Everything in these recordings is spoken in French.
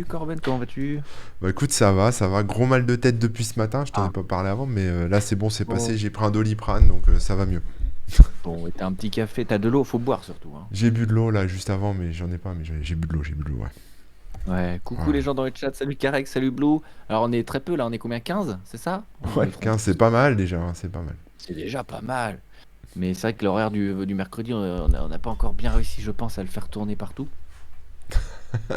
Corben, comment vas-tu? Bah écoute, ça va. Gros mal de tête depuis ce matin, je t'en ai Ah, pas parlé avant, mais là c'est bon, c'est passé. bon. J'ai pris un Doliprane, donc ça va mieux. Bon, et t'as un petit café, t'as de l'eau, faut boire surtout, hein. J'ai bu de l'eau là juste avant, mais j'en ai pas, mais j'ai bu de l'eau, ouais. Ouais, coucou Voilà. les gens dans le chat, salut Karek, salut Blue. Alors on est très peu là, on est combien? 15, c'est ça? Ou je Ouais, me trompe? 15, c'est pas mal déjà, hein, c'est pas mal. C'est déjà pas mal. Mais c'est vrai que l'horaire du mercredi, on n'a pas encore bien réussi, je pense, à le faire tourner partout.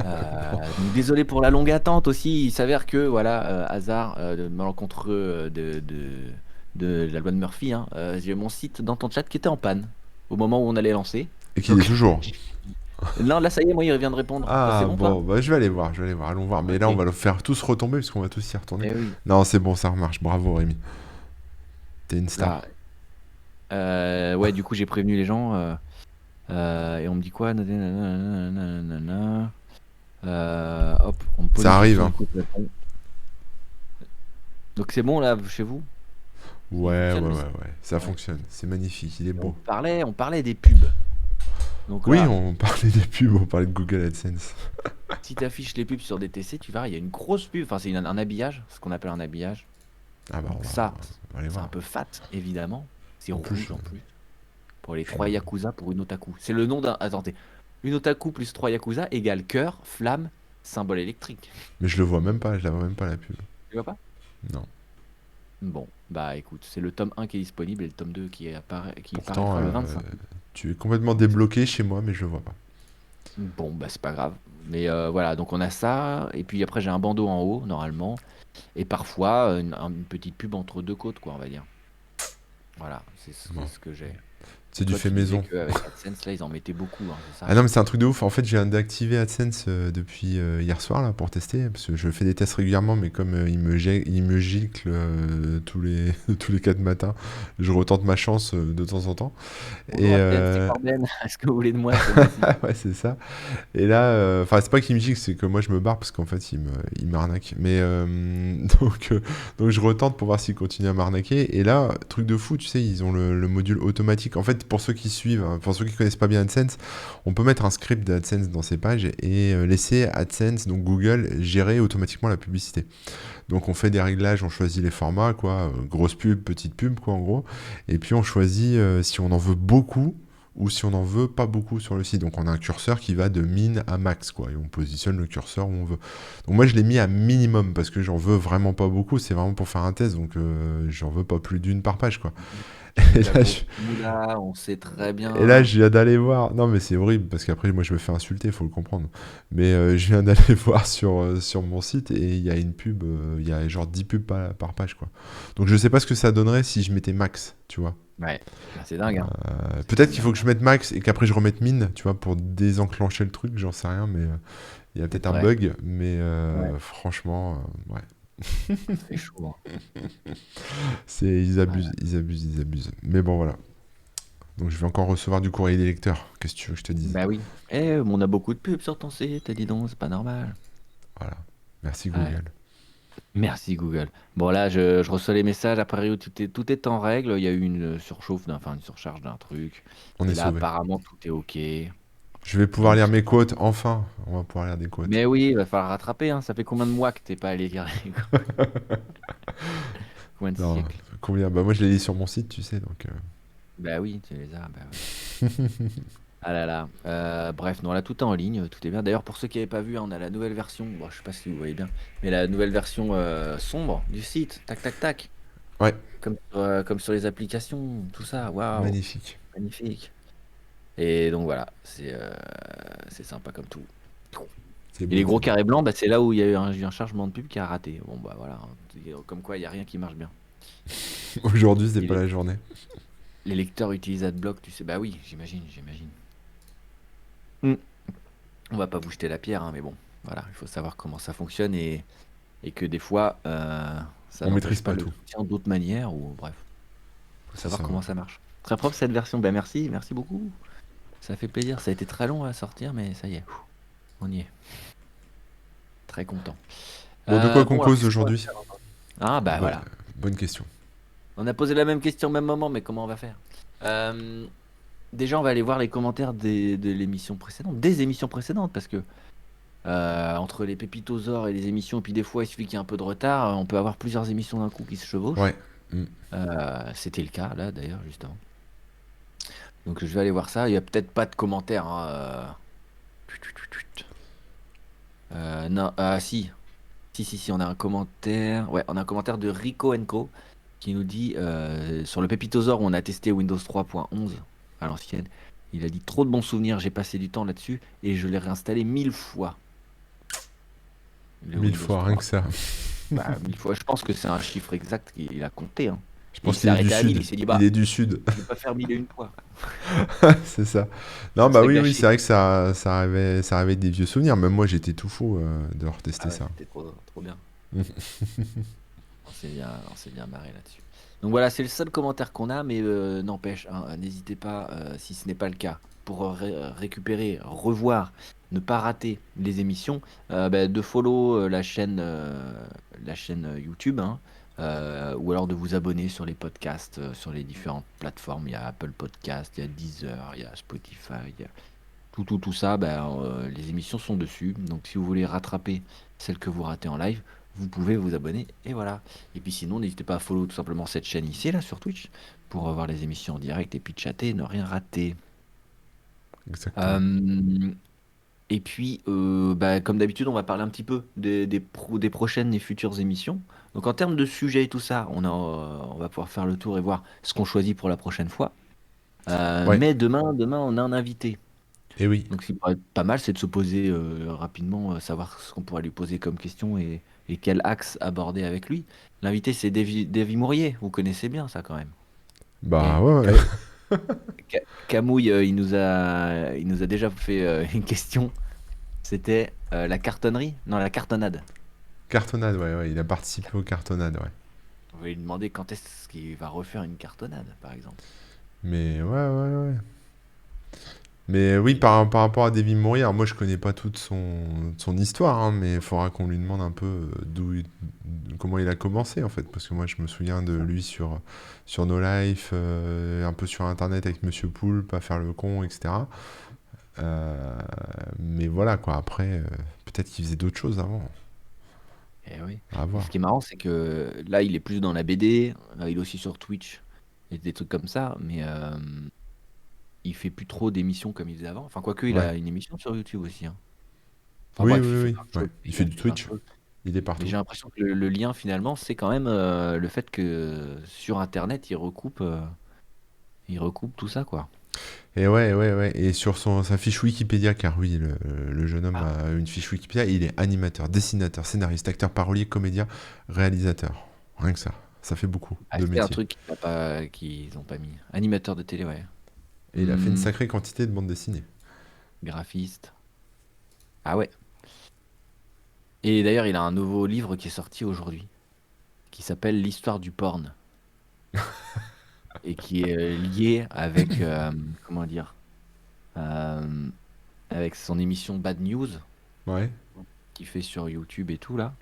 Donc désolé pour la longue attente aussi. Il s'avère que, voilà, hasard malencontreux de la loi de Murphy, hein, j'ai mon site dans ton chat qui était en panne au moment où on allait lancer. Et qu'il est Donc, toujours. non, là, ça y est, moi, il vient de répondre. C'est Ah bon, toi? bon, bah je vais aller voir, allons voir. Mais là on Ok. va le faire tous retomber, parce qu'on va tous y retourner. Eh oui. Non, c'est bon, ça remarche, bravo Rémi. T'es une star. Là, ouais, du coup, j'ai prévenu les gens. Et on me dit quoi? Nanana. Hop, on me pose Ça une arrive, question, hein. du coup, je réponds. Donc, c'est bon, là, chez vous? Il Ouais, fonctionne, ouais, le ouais, site? ouais, ça Ouais. fonctionne, c'est magnifique, il est Et beau. on parlait des pubs. Donc Oui, là, on parlait des pubs, on parlait de Google AdSense. si tu affiches les pubs sur des TC, tu verras, il y a une grosse pub. Enfin, c'est un habillage, ce qu'on appelle un habillage. Ah bah Donc ça, on va aller c'est un voir. peu fat, évidemment. C'est En plus, rouge en plus. Pour les je, 3 Yakuza pour une otaku. C'est le nom d'un. Attendez. Une otaku plus 3 Yakuza égale cœur, flamme, symbole électrique. Mais je le vois même pas, je la vois même pas la pub. Tu vois pas? Non. Bon, bah écoute, c'est le tome 1 qui est disponible et le tome 2 qui Pourtant, paraîtra le 25. tu es complètement débloqué chez moi, mais je le vois pas. Bon, bah c'est pas grave. Mais voilà, donc on a ça. Et puis après, j'ai un bandeau en haut, normalement. Et parfois, une petite pub entre deux côtes, quoi, on va dire. Voilà, c'est Bon. ce que j'ai. C'est du Toi, fait tu disais maison. qu'avec AdSense, là, ils en mettaient beaucoup, hein, c'est Ah ça? non, mais c'est un truc de ouf. En fait, j'ai activé AdSense depuis hier soir là pour tester, parce que je fais des tests régulièrement, mais comme il me gicle tous les tous les 4 matins, je retente ma chance de temps en temps. Bonjour Et AdSense, c'est Corben. Est-ce que vous voulez de moi ce mois-ci? ouais, c'est ça. Et là, enfin, c'est pas qu'il me gicle, c'est que moi je me barre parce qu'en fait il m'arnaque. Mais donc je retente pour voir s'il continue à m'arnaquer. Et là, truc de fou, tu sais, ils ont le module automatique. En fait, pour ceux qui suivent, hein, pour ceux qui connaissent pas bien AdSense, on peut mettre un script d'AdSense dans ces pages et laisser AdSense, donc Google, gérer automatiquement la publicité. Donc on fait des réglages, on choisit les formats, quoi, grosse pub, petite pub, quoi, en gros. Et puis on choisit si on en veut beaucoup ou si on n'en veut pas beaucoup sur le site. Donc on a un curseur qui va de min à max, quoi, et on positionne le curseur où on veut. Donc moi je l'ai mis à minimum parce que j'en veux vraiment pas beaucoup, c'est vraiment pour faire un test, donc j'en veux pas plus d'une par page, quoi. C'est Et de la là, grosse moula, on sait très et là, bien. je viens d'aller voir. Non, mais c'est horrible parce qu'après, moi, je me fais insulter, faut le comprendre. Mais je viens d'aller voir sur mon site et il y a une pub, il y a genre 10 pubs par page, quoi. Donc, je sais pas ce que ça donnerait si je mettais max, tu vois. Ouais, bah, c'est dingue, hein. Peut-être C'est qu'il faut dingue, que je hein. mette max et qu'après je remette min, tu vois, pour désenclencher le truc, j'en sais rien, mais il y a C'est peut-être un vrai. bug, mais Ouais, franchement, ouais. c'est chaud, hein. Ils abusent, Ouais. ils abusent, ils abusent. Mais bon, voilà. Donc, je vais encore recevoir du courrier des lecteurs. Qu'est-ce que tu veux que je te dise? Bah oui. Eh, on a beaucoup de pubs sur ton site, dis donc, c'est pas normal. Voilà. Merci Ouais. Google. Merci Google. Bon là, je reçois les messages, après tout est en règle, il y a eu une surchauffe, enfin une surcharge d'un truc. On est Et là, sauvé. apparemment, tout est OK. Je vais pouvoir Donc, lire mes quotes, enfin. On va pouvoir lire des quotes. mais oui, il va falloir rattraper, hein. Ça fait combien de mois que t'es pas allé lire les combien de Non, siècles? combien? Bah moi je les lis sur mon site, tu sais, donc... Bah oui, tu les as, bah oui. Ah là là. Bref, non, là tout est en ligne, tout est bien. D'ailleurs, pour ceux qui n'avaient pas vu, hein, on a la nouvelle version. Bon, je sais pas si vous voyez bien, mais la nouvelle version sombre du site. Tac, tac, tac. Ouais, Comme sur les applications, tout ça. Waouh, magnifique. magnifique. Et donc voilà, c'est sympa comme tout. C'est Et les beau, gros c'est beau. carrés blancs, bah, c'est là où il y a eu un chargement de pub qui a raté. Bon, bah voilà, hein. Comme quoi, il n'y a rien qui marche bien. Aujourd'hui, c'est Et pas les, la journée. les lecteurs utilisent AdBlock, tu sais. Bah oui, j'imagine. Hmm. On va pas vous jeter la pierre, hein, mais bon, voilà, il faut savoir comment ça fonctionne et que des fois, ça On n'empêche maîtrise pas pas le tout. soutien d'autres manières, ou bref, faut C'est savoir ça. comment ça marche. Très propre cette version, ben merci beaucoup. Ça fait plaisir, ça a été très long à sortir, mais ça y est, on y est. Très content. Bon, de quoi qu'on Bon, alors cause qu'est-ce qu'on va aujourd'hui? faire? Ah bah Bonne, voilà, bonne question. on a posé la même question au même moment, mais comment on va faire? Euh, Déjà, on va aller voir les commentaires des émissions précédentes, parce que Entre les pépitosaures et les émissions, et puis des fois, il suffit qu'il y ait un peu de retard, on peut avoir plusieurs émissions d'un coup qui se chevauchent. Ouais. Mm. C'était le cas, là, d'ailleurs, justement. Donc, je vais aller voir ça. Il y a peut-être pas de commentaires, hein, non, si. Si, on a un commentaire. Ouais, on a un commentaire de Rico Co qui nous dit sur le Pépitosaure où on a testé Windows 3.11 à l'ancienne. Il a dit trop de bons souvenirs, j'ai passé du temps là-dessus et je l'ai réinstallé 1000 fois. Le 1000 Windows fois, rien 3. que ça. Bah, 1000 fois, je pense que c'est un chiffre exact qu'il a compté, hein. Je Et il pense s'est qu'il est du arrêté à 1000, sud. il s'est dit, Il bah, est du sud. je vais pas faire 1000 et une fois. C'est ça. Non, Ça bah serait oui, oui, c'est gâché. vrai que ça avait des vieux souvenirs. Même moi, j'étais tout fou de retester Ah ouais, ça. c'était trop bien. On s'est bien marré là-dessus. Donc voilà, c'est le seul commentaire qu'on a, mais n'empêche, hein, n'hésitez pas, si ce n'est pas le cas, pour récupérer, revoir, ne pas rater les émissions, de follow la chaîne YouTube, hein, ou alors de vous abonner sur les podcasts, sur les différentes plateformes. Il y a Apple Podcast, il y a Deezer, il y a Spotify, il y a tout ça. Les émissions sont dessus. Donc si vous voulez rattraper celles que vous ratez en live, vous pouvez vous abonner et voilà. Et puis sinon, n'hésitez pas à follow tout simplement cette chaîne ici, là, sur Twitch, pour voir les émissions en direct et puis chatter et ne rien rater. Exactement. Euh, et puis, comme d'habitude, on va parler un petit peu des prochaines et futures émissions. Donc en termes de sujets et tout ça, on va pouvoir faire le tour et voir ce qu'on choisit pour la prochaine fois. Ouais. Mais demain, on a un invité. Et oui. Donc, ce qui pourrait être pas mal, c'est de se poser rapidement, savoir ce qu'on pourrait lui poser comme question et quel axe aborder avec lui. L'invité, c'est Davy Mourier. Vous connaissez bien ça quand même. Bah Eh, ouais, ouais. Camouille, il nous a déjà fait une question. C'était la cartonnerie? Non, la cartonnade. Cartonnade, ouais, ouais. Il a participé aux cartonnades, ouais. On va lui demander quand est-ce qu'il va refaire une cartonnade, par exemple. Mais ouais, ouais, ouais. Mais oui, Et par rapport à David Mourier, alors moi je connais pas toute son histoire, hein, mais il faudra qu'on lui demande un peu comment il a commencé en fait, parce que moi je me souviens de lui sur No Life, un peu sur internet avec Monsieur Poulpe, à faire le con, etc. Euh, mais voilà quoi, après, peut-être qu'il faisait d'autres choses avant, oui. à Et ce voir. qui est marrant, c'est que là, il est plus dans la BD. Il est aussi sur Twitch et des trucs comme ça. Mais il fait plus trop d'émissions comme il faisait avant. Enfin, quoique, il Ouais. a une émission sur YouTube aussi, hein. Enfin Oui, bref, il oui, fait oui, plein de ouais. choses. Il fait du Il fait plein de Twitch, choses. il est Mais partout. j'ai l'impression que le lien finalement, c'est quand même le fait que sur Internet, il recoupe tout ça, quoi. Et ouais, ouais, ouais. Et sur sa fiche Wikipédia, car oui, le jeune homme Ah, a une fiche Wikipédia, il est animateur, dessinateur, scénariste, acteur, parolier, comédien, réalisateur. Rien que ça. Ça fait beaucoup de c'est un métiers. truc qu'ils ont pas mis. Animateur de télé, ouais. Et il a fait une Hmm, sacrée quantité de bandes dessinées. graphiste. Ah ouais. Et d'ailleurs, il a un nouveau livre qui est sorti aujourd'hui, qui s'appelle L'histoire du porn, et qui est lié avec, comment dire, euh, avec son émission Bad News, Ouais. qu'il fait sur YouTube et tout là.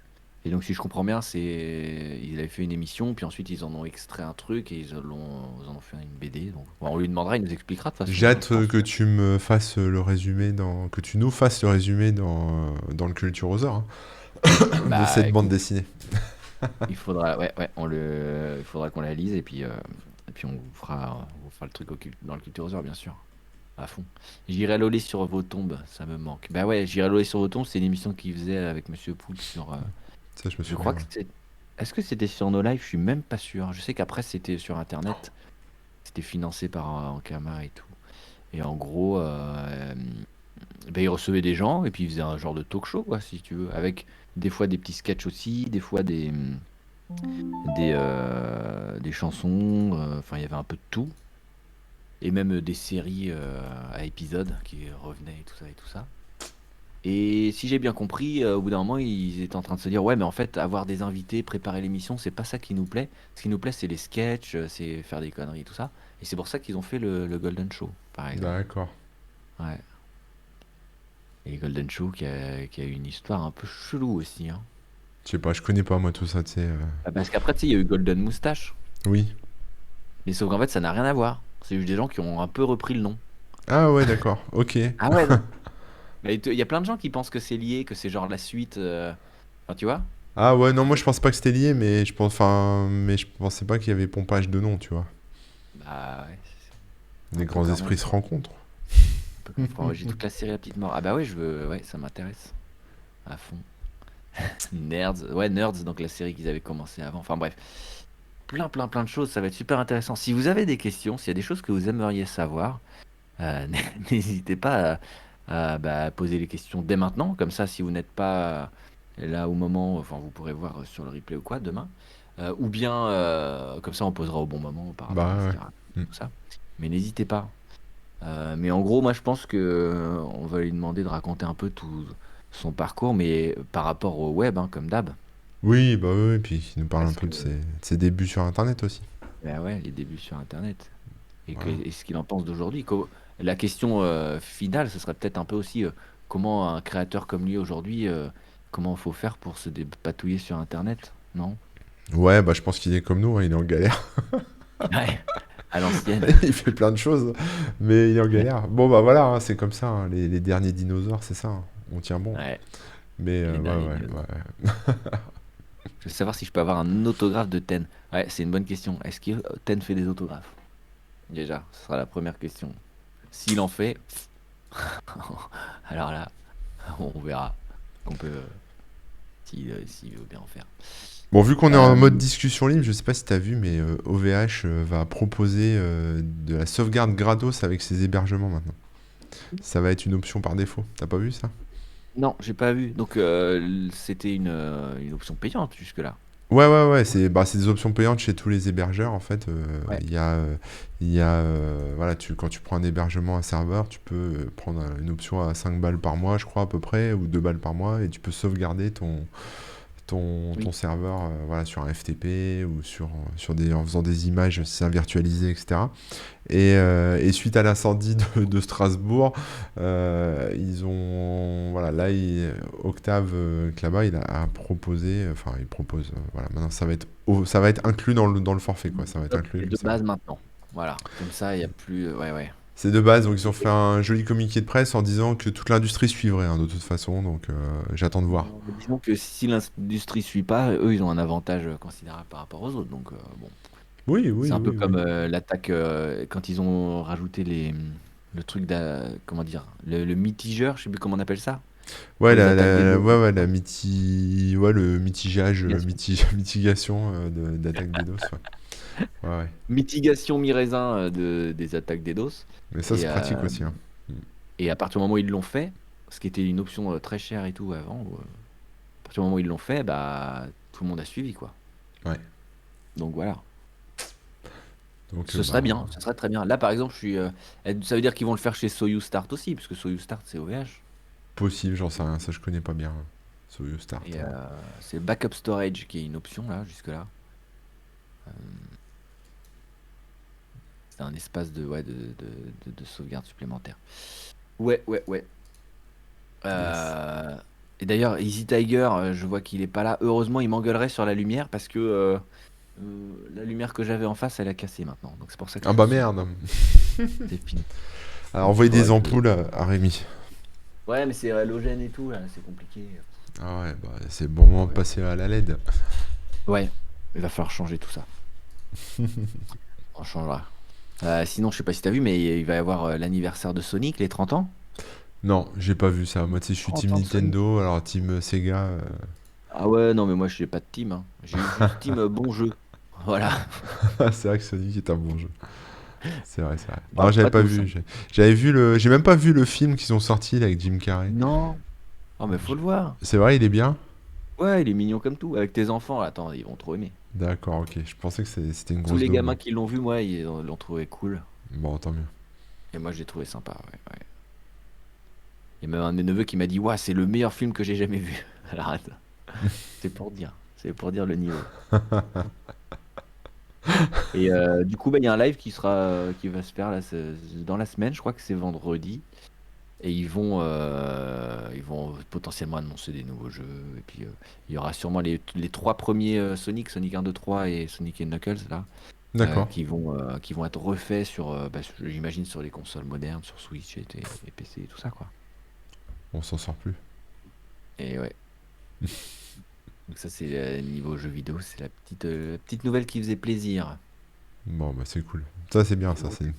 Et donc, si je comprends bien, ils avaient fait une émission, puis ensuite ils en ont extrait un truc et ils en ont fait une BD. Donc, bon, on lui demandera, il nous expliquera de toute façon, J'ai hein, je hâte pense. que tu me fasses le résumé que tu nous fasses le résumé dans le Culturosaure hein, de Bah, cette bande écoute, dessinée. il faudra, ouais, ouais, il faudra qu'on la lise et puis on fera le truc dans le culturoseur, bien sûr, à fond. J'irai loler sur vos tombes, ça me manque. Bah ouais, j'irai loler sur vos tombes, c'est une émission qu'il faisait avec Monsieur Poulpe sur. Ça, je me Je souviens, crois que ouais. c'est. Est-ce que c'était sur No Life? Je suis même pas sûr. Je sais qu'après c'était sur Internet. C'était financé par Ankama et tout. Et en gros, il recevait des gens et puis il faisait un genre de talk show, quoi, si tu veux, avec des fois des petits sketchs aussi, des fois des chansons. Enfin, il y avait un peu de tout. Et même des séries à épisodes qui revenaient et tout ça et tout ça. Et si j'ai bien compris, au bout d'un moment, ils étaient en train de se dire, ouais, mais en fait, avoir des invités, préparer l'émission, c'est pas ça qui nous plaît. Ce qui nous plaît, c'est les sketchs, c'est faire des conneries, tout ça. Et c'est pour ça qu'ils ont fait le Golden Show, par exemple. D'accord. Ouais. Et Golden Show qui a eu une histoire un peu chelou aussi, hein. Je sais pas, je connais pas moi tout ça, tu sais. Parce qu'après, tu sais, il y a eu Golden Moustache. Oui. Mais sauf qu'en fait, ça n'a rien à voir. C'est juste des gens qui ont un peu repris le nom. Ah ouais, d'accord. Ok. Ah ouais, non. Mais il y a plein de gens qui pensent que c'est lié, que c'est genre la suite. Enfin, tu vois? Ah ouais, non, moi je pense pas que c'était lié, mais je pensais pas qu'il y avait pompage de nom, tu vois. Bah ouais, Les un peu grands quand esprits même. se rencontrent. Un peu comme j'ai toute la série La Petite Mort. Ah bah ouais, ouais, ça m'intéresse à fond. Nerds, ouais, Nerds, donc la série qu'ils avaient commencé avant. Enfin bref, plein de choses. Ça va être super intéressant. Si vous avez des questions, s'il y a des choses que vous aimeriez savoir, n'hésitez pas à poser les questions dès maintenant. Comme ça, si vous n'êtes pas là au moment, enfin, vous pourrez voir sur le replay ou quoi demain. Ou bien, comme ça, on posera au bon moment par rapport à ce Bah qu'il y aura, ouais. tout ça. Mais n'hésitez pas. Mais en gros, moi, je pense que on va lui demander de raconter un peu tout son parcours, mais par rapport au web, hein, comme d'hab. Oui, bah oui, et puis il nous parle un Parce peu que, de ses débuts sur Internet aussi. bah ouais, les débuts sur Internet. Voilà. Et ce qu'il en pense d'aujourd'hui. La question finale, ce serait peut-être un peu aussi comment un créateur comme lui aujourd'hui, comment il faut faire pour se dépatouiller sur Internet, non? Ouais, bah je pense qu'il est comme nous, hein, il est en galère. Ouais, à l'ancienne. Il fait plein de choses, mais il est en galère. Bon, bah voilà, hein, c'est comme ça, hein, les derniers dinosaures, c'est ça, hein, on tient bon. Ouais, Mais les ouais, derniers ouais, dinosaures. ouais. Je veux savoir si je peux avoir un autographe de Ten. Ouais, c'est une bonne question. Est-ce que Ten fait des autographes? Déjà, ce sera la première question. S'il en fait, alors là, on verra qu'on peut, s'il veut bien en faire. Bon, vu qu'on est en mode Euh, discussion libre, je sais pas si t'as vu, mais OVH va proposer de la sauvegarde gratos avec ses hébergements maintenant. Ça va être une option par défaut. T'as pas vu ça? non, j'ai pas vu. Donc, c'était une option payante jusque-là. Ouais, ouais, ouais, c'est des options payantes chez tous les hébergeurs en fait. Ouais. Voilà, quand tu prends un hébergement, un serveur, tu peux prendre une option à 5 balles par mois, je crois à peu près, ou 2 balles par mois, et tu peux sauvegarder ton Oui. serveur voilà, sur un FTP ou en faisant des images, si c'est un virtualisé, etc. Et suite à l'incendie de Strasbourg, voilà, là, Octave Klaba, a proposé, enfin, il propose, voilà, maintenant ça va être inclus dans le forfait, quoi. Ça va être Top, inclus c'est avec de le serveur. base maintenant. Voilà. Comme ça, il n'y a plus. Ouais, ouais. C'est de base, donc ils ont Et- fait un joli communiqué de presse en disant que toute l'industrie suivrait, hein, de toute façon, donc j'attends de voir. Disons que si l'industrie suit pas, eux, ils ont un avantage considérable par rapport aux autres. Donc, bon. Oui, C'est oui, un peu oui, oui. comme l'attaque quand ils ont rajouté le truc comment dire, le mitigeur, je sais plus comment on appelle ça, Ouais, pour les attaques des dos. ouais, ouais, le Mitigation. mitigation d'attaque des DOS, ouais. Ouais, ouais. Mitigation mi-raisin des attaques DDoS. Mais ça, Et, c'est pratique euh, aussi, hein. et à partir du moment où ils l'ont fait, ce qui était une option très chère et tout avant, à partir du moment où ils l'ont fait, bah, tout le monde a suivi, quoi. Ouais. Donc voilà, Donc, ce serait bah, bien, ce serait très bien. Là, par exemple, ça veut dire qu'ils vont le faire chez Soyuz Start aussi, parce que Soyuz Start, c'est OVH. possible, j'en sais rien. Ça, je connais pas bien, Soyuz Start. Et c'est Backup Storage qui est une option, là, jusque-là. Euh, c'est un espace ouais, de sauvegarde supplémentaire. Ouais, ouais, ouais. Yes. Euh, Et d'ailleurs, Easy Tiger, je vois qu'il est pas là. Heureusement, il m'engueulerait sur la lumière parce que la lumière que j'avais en face, elle a cassé maintenant. Donc c'est pour ça que Ah je bah suis. merde. C'est fini. Alors, Donc il envoyer faudra des que ampoules à Rémi. Ouais, mais c'est halogène et tout, là, c'est compliqué. Ah ouais, bah, c'est le bon moment de Ouais. passer à la LED. Ouais, il va falloir changer tout ça. On changera. Sinon, je sais pas si t'as vu, mais il va y avoir l'anniversaire de Sonic, les 30 ans. Non, j'ai pas vu ça. Moi, tu sais, je suis 30 team ans de Sonic. Nintendo, alors team Sega. Ah ouais, non, mais moi, j'ai pas de team, hein. J'ai juste team bon jeu. Voilà. C'est vrai que Sonic est un bon jeu. C'est vrai, c'est vrai. Bah, Non, j'avais pas pas tous, vu. hein. J'avais vu j'ai même pas vu le film qu'ils ont sorti là, avec Jim Carrey. Non. Oh, mais faut le voir. C'est vrai, il est bien? Ouais, il est mignon comme tout. Avec tes enfants, attends, ils vont trop aimer. D'accord, ok. Je pensais que c'était une Tous grosse les daube. gamins qui l'ont vu, moi, ils l'ont trouvé cool. Bon, tant mieux. Et moi, j'ai trouvé sympa, ouais, ouais. Il y a même un de mes neveux qui m'a dit, ouais, c'est le meilleur film que j'ai jamais vu. Alors, attends. C'est pour dire. C'est pour dire le niveau. Et du coup, bah, il y a un live qui va se faire là, dans la semaine. Je crois que c'est vendredi. Et ils vont potentiellement annoncer des nouveaux jeux. Et puis, il y aura sûrement les trois premiers Sonic 1, 2, 3 et Sonic et Knuckles, là, D'accord. qui vont être refaits j'imagine, sur les consoles modernes, sur Switch et PC et tout ça, quoi. On s'en sort plus. Et ouais. Donc ça, c'est niveau jeux vidéo, c'est la petite nouvelle qui faisait plaisir. Bon, bah c'est cool. Ça, c'est bien, Et ça, donc, c'est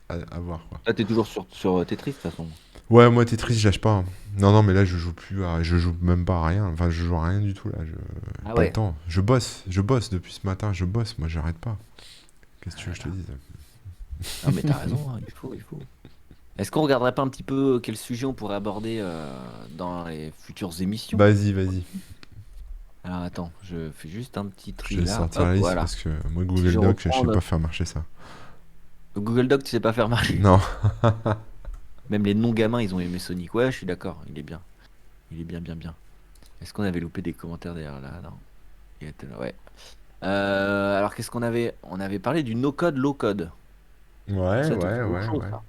à voir, quoi. là, t'es toujours sur Tetris, de toute façon. Ouais, moi, Tetris, je lâche pas, hein. Non, non, mais là, je joue plus je joue même pas à rien. Enfin, je joue à rien du tout, là. Ah Pas le ouais. temps. Je bosse depuis ce matin, je bosse. Moi, j'arrête pas. Qu'est-ce que Ah tu veux là que je te là. dise? Non, mais t'as raison, hein, il faut, il faut. Est-ce qu'on regarderait pas un petit peu quel sujet on pourrait aborder dans les futures émissions? Vas-y, vas-y. Alors attends, je fais juste un petit Je tri vais là. sortir Hop, la liste voilà. parce que moi, Si je Google Doc, je reprends sais pas notre faire marcher ça. Google Doc, tu sais pas faire marcher. Non. Même les non-gamins, ils ont aimé Sonic. Ouais, je suis d'accord, il est bien. Il est bien, bien, bien. Est-ce qu'on avait loupé des commentaires derrière là? Non. Il était là, ouais. Alors qu'est-ce qu'on avait? On avait parlé du no-code, low-code. Ouais, Ça, t'es ouais, toujours ouais, chaud, ouais. ça.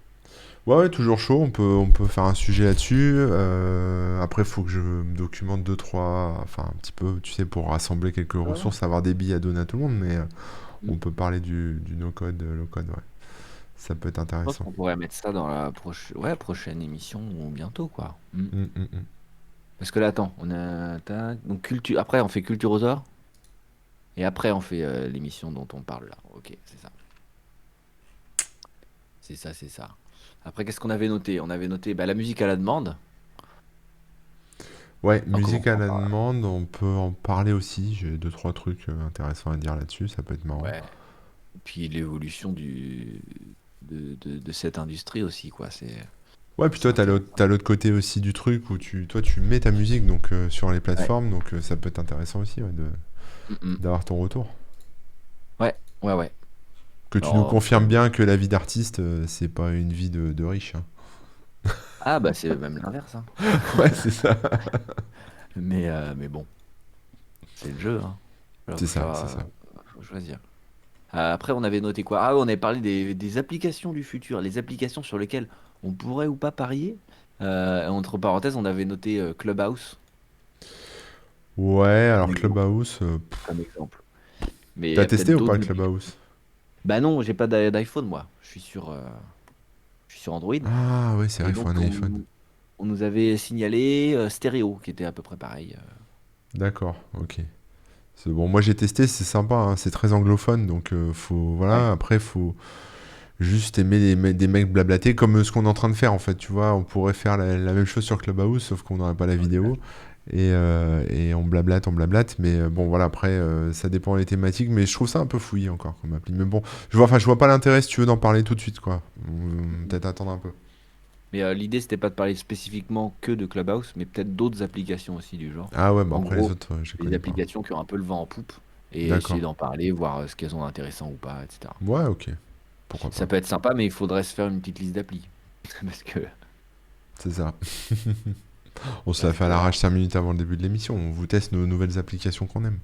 Ouais, ouais, toujours chaud. On peut faire un sujet là-dessus. Après, il faut que je me documente deux, trois, enfin un petit peu, tu sais, pour rassembler quelques Ouais, ouais. ressources, avoir des billes à donner à tout le monde. Mais Mm. on peut parler du no-code, low-code, ouais. Ça peut être Je pense intéressant. qu'on pourrait mettre ça dans la prochaine émission ou bientôt, quoi. Mm. Mm. Parce que là, attends, on a. Tac, donc, culture. Après, on fait Culturosaure. Et après, on fait l'émission dont on parle là. Ok, c'est ça. C'est ça, c'est ça. Après, qu'est-ce qu'on avait noté? On avait noté bah, la musique à la demande. Ouais, On musique commence à en la par là. demande, on peut en parler aussi. J'ai deux, trois trucs intéressants à dire là-dessus. Ça peut être marrant. Ouais. Et puis l'évolution de cette industrie aussi, quoi. Ouais, puis C'est toi, intéressant. t'as l'autre côté aussi du truc où toi, tu mets ta musique donc sur les Ouais. plateformes, donc ça peut être intéressant aussi, ouais, Mm, mm. d'avoir ton retour. Ouais, ouais, ouais. Que tu nous Alors, confirmes bien que la vie d'artiste, c'est pas une vie de riche, hein. ah, bah, c'est même l'inverse, hein. Ouais, c'est ça. Mais bon, c'est le jeu, hein. Là, C'est ça, c'est ça. faut choisir. Après, on avait noté quoi? Ah, on avait parlé des applications du futur, les applications sur lesquelles on pourrait ou pas parier. Entre parenthèses, on avait noté Clubhouse Ouais, comme alors exemple. Clubhouse, Comme exemple. Mais il y t'as a peut-être testé ou pas d'autres applications. Clubhouse? Bah non, j'ai pas d'iPhone, moi. Je suis sur Android. Ah, ouais, c'est vrai, Et il faut donc, un iPhone. on nous avait signalé Stéréo, qui était à peu près pareil. D'accord, ok. C'est bon, moi j'ai testé, c'est sympa, hein, c'est très anglophone, donc faut, Ouais. voilà, après faut juste aimer des mecs blablater comme ce qu'on est en train de faire en fait, tu vois, on pourrait faire la même chose sur Clubhouse, sauf qu'on n'aurait pas la vidéo, et on blablate, mais bon voilà, après ça dépend des thématiques, mais je trouve ça un peu fouillis encore comme appli, mais bon, je vois pas l'intérêt si tu veux d'en parler tout de suite, quoi. Peut-être attendre un peu. Mais l'idée, c'était pas de parler spécifiquement que de Clubhouse, mais peut-être d'autres applications aussi du genre. Ah ouais, bah En après les gros, autres, je les des connais pas. applications qui ont un peu le vent en poupe et essayer D'accord. d'en parler, voir ce qu'elles ont d'intéressant ou pas, etc. Ouais, ok, pourquoi Ça pas. peut être sympa, mais il faudrait se faire une petite liste d'applis. Parce que, C'est ça. On se la parce fait à que là. l'arrache 5 minutes avant le début de l'émission. On vous teste nos nouvelles applications qu'on aime.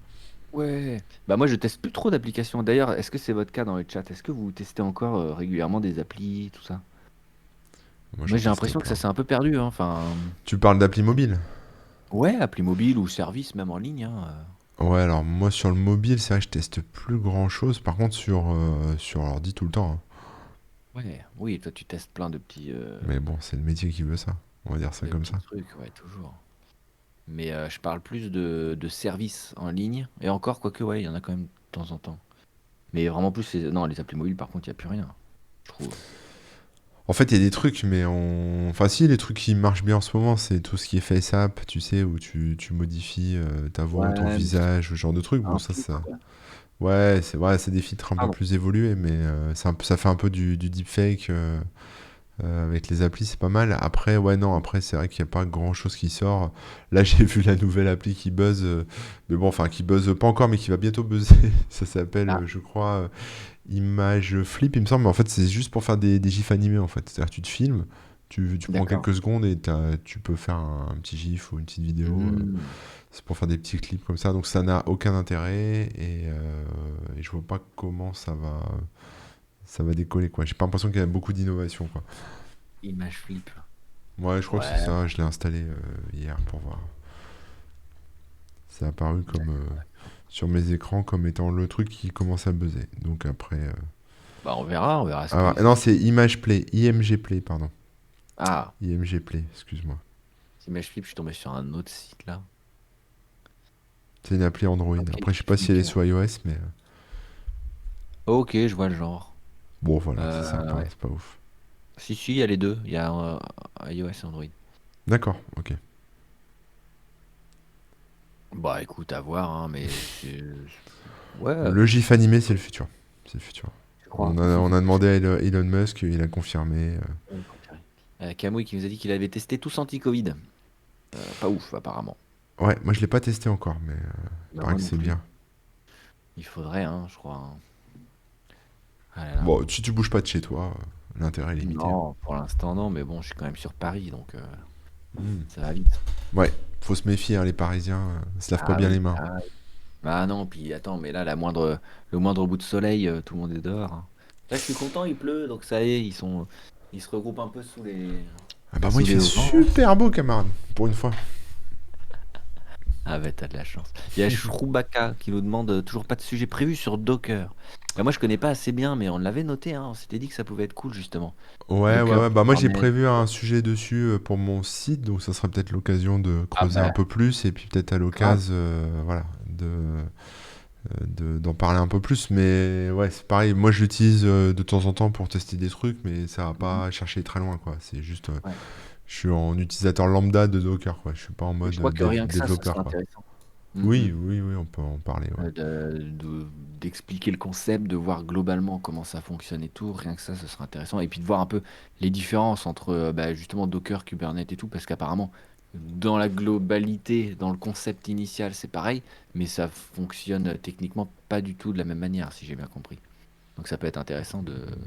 Ouais. Bah moi, je teste plus trop d'applications. D'ailleurs, est-ce que c'est votre cas dans le chat? Est-ce que vous testez encore régulièrement des applis, tout ça? Moi, Moi, j'en j'ai teste l'impression que ça plein. s'est un peu perdu, hein. Enfin, Tu parles d'appli mobile? ouais, appli mobile ou service, même en ligne, hein. Ouais, alors moi sur le mobile, c'est vrai que je teste plus grand chose. Par contre, sur l'ordi tout le temps, hein. Ouais, oui, toi, tu testes plein Mais bon, c'est le métier qui veut ça. On va dire ça de comme petits ça. trucs, ouais, toujours. Mais je parle plus de services en ligne. Et encore, quoique, ouais, il y en a quand même de temps en temps. Mais vraiment plus, non, les applis mobiles, par contre, il n'y a plus rien, je trouve. En fait, il y a des trucs, mais on. Enfin, si, les trucs qui marchent bien en ce moment, c'est tout ce qui est FaceApp, tu sais, où tu modifies ta voix ou ton Ouais, mais visage, ce genre de trucs. Bon, un ça, filtre, ça. quoi. Ouais, c'est des filtres un peu Pardon. plus évolués, mais ça fait un peu du deepfake. Avec les applis, c'est pas mal. Après, ouais, non, après, c'est vrai qu'il n'y a pas grand chose qui sort. Là, j'ai vu la nouvelle appli qui buzz, mais bon, enfin, qui buzz pas encore, mais qui va bientôt buzzer. Ça s'appelle, Ah, je crois, Image Flip, il me semble, mais en fait, c'est juste pour faire des gifs animés, en fait. C'est-à-dire, tu te filmes, tu prends d'accord. quelques secondes et tu peux faire un petit gif ou une petite vidéo. Hmm. C'est pour faire des petits clips comme ça, donc ça n'a aucun intérêt et je vois pas comment ça va décoller, quoi. J'ai pas l'impression qu'il y a beaucoup d'innovation, quoi. Image flip. Ouais, je crois que c'est Ouais, ça. Je l'ai installé hier pour voir. C'est apparu comme d'accord. sur mes écrans comme étant le truc qui commence à buzzer. Donc après. Bah, on verra ce Ah, que, ce non, que... c'est Image Play. IMG Play, pardon. Ah, IMG Play, excuse-moi. Image Flip, je suis tombé sur un autre site là. C'est une appli Android. Ok, Après, je sais pas si elle est Flickr. sur iOS, mais Ok, je vois le genre. bon, voilà, c'est ça, Ouais. c'est pas ouf. Si, si, il y a les deux. Il y a iOS et Android. D'accord, ok. Bah écoute, à voir, hein, mais ouais, Le GIF animé, c'est le futur. C'est le futur. je On crois. a, on a demandé à Elon Musk, il a confirmé. Ouais, confirmé. Camouille qui nous a dit qu'il avait testé tous anti-Covid. Pas ouf, apparemment. Ouais, moi je l'ai pas testé encore, mais il Bah, paraît moi que non c'est plus. bien. Il faudrait, hein, je crois, hein. Ah là là. Bon, si tu bouges pas de chez toi, l'intérêt est limité, hein. Non, pour l'instant, non, mais bon, je suis quand même sur Paris, donc Hmm. ça va vite. Ouais, faut se méfier, hein, les Parisiens, se lavent pas Ah bien les oui. mains. Ah non, puis attends, mais là, le moindre bout de soleil, tout le monde est dehors, hein. Là, je suis content, il pleut, donc ça y est, ils se regroupent un peu Ah bah moi sous il les fait auvents, hein. super beau, camarade, pour une fois. Ah ouais, t'as de la chance. Il y a Shrubaka qui nous demande toujours pas de sujet prévu sur Docker. Bah, moi, je connais pas assez bien, mais on l'avait noté, hein. On s'était dit que ça pouvait être cool, justement. Ouais, ouais, Docker, ouais. Bah moi j'ai Kubernetes. prévu un sujet dessus pour mon site, donc ça sera peut-être l'occasion de Ah creuser un bah, peu plus et puis peut-être à grave. l'occasion, voilà, d'en parler un peu plus. Mais ouais, c'est pareil. Moi je l'utilise de temps en temps pour tester des trucs, mais ça va Mhm. pas chercher très loin, quoi. C'est juste, Ouais. je suis en utilisateur lambda de Docker, quoi. Je suis pas en Mais mode je crois que rien que ça, ce développeur, serait quoi. intéressant. Oui, Mhm. oui, oui, on peut en parler, ouais. D'expliquer le concept, de voir globalement comment ça fonctionne et tout, rien que ça, ce serait intéressant. Et puis de voir un peu les différences entre bah, justement Docker, Kubernetes et tout, parce qu'apparemment, dans la globalité, dans le concept initial, c'est pareil, mais ça fonctionne techniquement pas du tout de la même manière, si j'ai bien compris. Donc ça peut être intéressant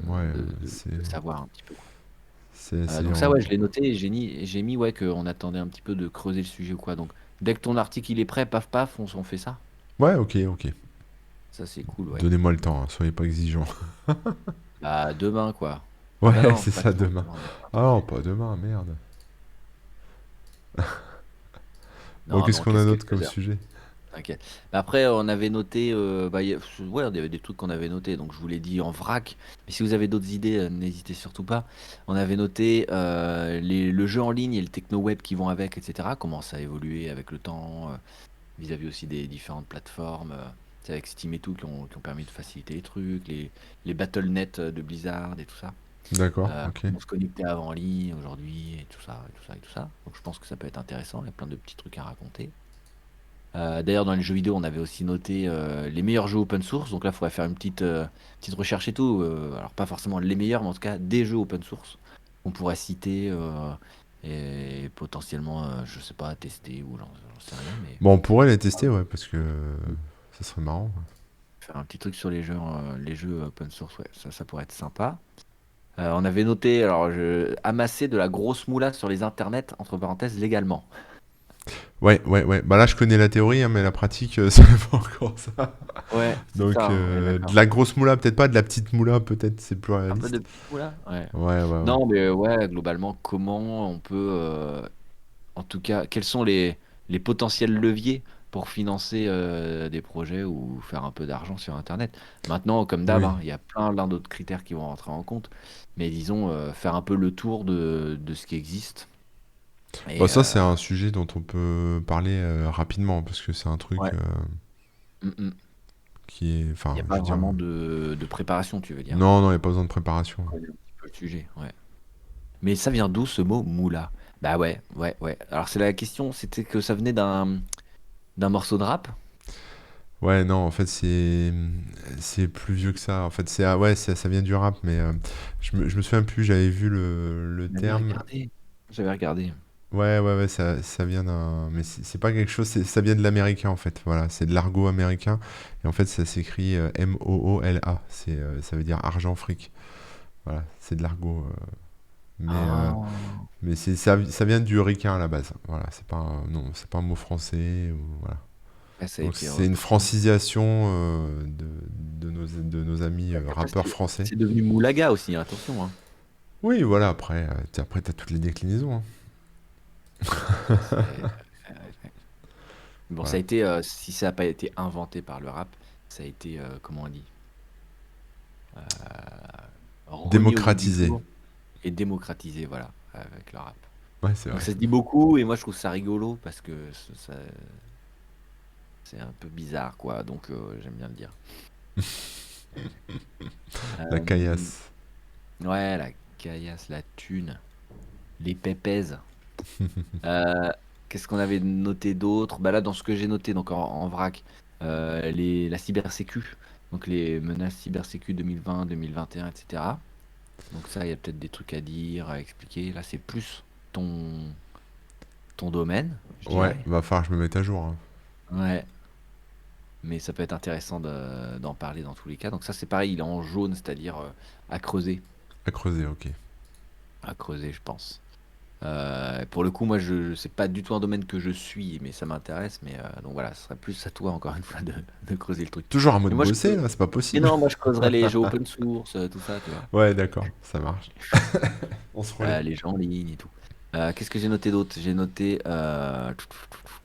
Ouais, de savoir un petit peu, quoi. c'est Donc ça, ouais, je l'ai noté et j'ai mis ouais, qu'on attendait un petit peu de creuser le sujet ou quoi. Donc dès que ton article il est prêt, paf paf, on fait ça. ouais, ok, ok. Ça, c'est cool, ouais. Donnez-moi le temps, hein, soyez pas exigeants. Bah, demain, quoi. Ah bah Ouais, non, c'est pas ça demain. demain. Demain, on a plein de Ah non, sujets. pas demain, merde. Bon, Non, qu'est-ce non, qu'on a qu'est-ce d'autre comme quelques heures. sujet? T'inquiète. Bah, après, on avait noté, bah, ouais, il y avait des trucs qu'on avait notés, donc je vous l'ai dit en vrac. Mais si vous avez d'autres idées, n'hésitez surtout pas. On avait noté le jeu en ligne et le techno-web qui vont avec, etc. Comment ça a évolué avec le temps, vis-à-vis aussi des différentes plateformes. Tu sais, avec Steam et tout, qui ont permis de faciliter les trucs, les Battle.net de Blizzard et tout ça. D'accord, ok. Comment se connecter avant en ligne aujourd'hui, et tout ça, et tout ça, et tout ça. Donc je pense que ça peut être intéressant, il y a plein de petits trucs à raconter. D'ailleurs, dans les jeux vidéo, on avait aussi noté les meilleurs jeux open source. Donc là, il faudrait faire une petite recherche et tout. Alors, pas forcément les meilleurs, mais en tout cas, des jeux open source qu'on pourrait citer et potentiellement, je sais pas, tester ou j'en sais rien, mais Bon, on pourrait les tester, ouais, parce que ça serait marrant, quoi. faire un petit truc sur les jeux open source, ouais, ça pourrait être sympa. On avait noté, alors, amasser de la grosse moula sur les internets, entre parenthèses, légalement. Ouais, ouais, ouais. Bah là, je connais la théorie, hein, mais la pratique, c'est pas encore ça. Ouais, c'est Donc, ça, hein, on est de d'accord. la grosse moula, peut-être pas, de la petite moula, peut-être, c'est plus Un peu de réaliste. petite moula? Ouais. Ouais, ouais, ouais. Non, mais ouais, globalement, comment on peut, en tout cas, quels sont les potentiels leviers pour financer des projets ou faire un peu d'argent sur Internet? Maintenant, comme d'hab, Oui. hein, il y a plein d'autres critères qui vont rentrer en compte, mais disons, faire un peu le tour de ce qui existe. Bah, Et ça, c'est un sujet dont on peut parler rapidement, parce que c'est un truc ouais, mm, mm. qui est. Il Enfin, n'y a je pas veux dire. vraiment de préparation, tu veux dire. Non, non, il n'y a pas besoin de préparation. On connaît un petit peu le sujet, ouais. Mais ça vient d'où ce mot moula? Bah ouais, ouais, ouais. Alors c'est la question, c'était que ça venait d'un morceau de rap? Ouais, non, en fait, c'est plus vieux que ça. En fait, ouais, ça vient du rap, mais je me souviens plus, j'avais vu le On avait terme. regardé. J'avais regardé. Ouais, ouais, ouais, ça vient d'un. Mais c'est pas quelque chose, ça vient de l'américain, en fait. Voilà, c'est de l'argot américain. Et en fait, ça s'écrit MOOLA. Ça veut dire argent fric. Voilà, c'est de l'argot. Mais, Ah, ça vient du ricain à la base. Voilà, non, c'est pas un mot français. Voilà. ouais, ça a Donc été c'est une repris. francisation de nos amis Après, rappeurs français. c'est devenu moulaga aussi, hein, attention, hein. Oui, voilà, après t'as toutes les déclinaisons, hein. Ça, ouais. Bon, ça a Voilà. été, si ça n'a pas été inventé par le rap, ça a été, comment on dit, remis au goût du Démocratisé. jour et démocratisé, voilà, avec le rap. Ouais, c'est Donc vrai. ça se dit beaucoup et moi je trouve ça rigolo parce que c'est un peu bizarre quoi. Donc j'aime bien le dire. La Euh, caillasse. ouais, la caillasse, la thune, les pépèzes. Euh, Qu'est-ce qu'on avait noté d'autre? Bah là, dans ce que j'ai noté, donc en vrac, la cybersécu, donc les menaces cybersécu 2020, 2021, etc. Donc ça, il y a peut-être des trucs à dire, à expliquer. Là, c'est plus ton, ton domaine, je Ouais, dirais. va falloir que je me mette à jour, hein. Ouais, mais ça peut être intéressant d'en parler dans tous les cas. Donc ça, c'est pareil, il est en jaune, c'est-à-dire À creuser, ok. à creuser, je pense. Pour le coup, moi, c'est pas du tout un domaine que je suis, mais ça m'intéresse. Mais donc voilà, ce serait plus à toi, encore une fois, de creuser le truc. Toujours un mode Mais moi, bosser, là, c'est pas mais possible. non, moi, je creuserais les jeux open source, tout ça, tu vois. Ouais, d'accord, ça marche. On se relaie. Les jeux en ligne et tout. Qu'est-ce que j'ai noté d'autre? J'ai noté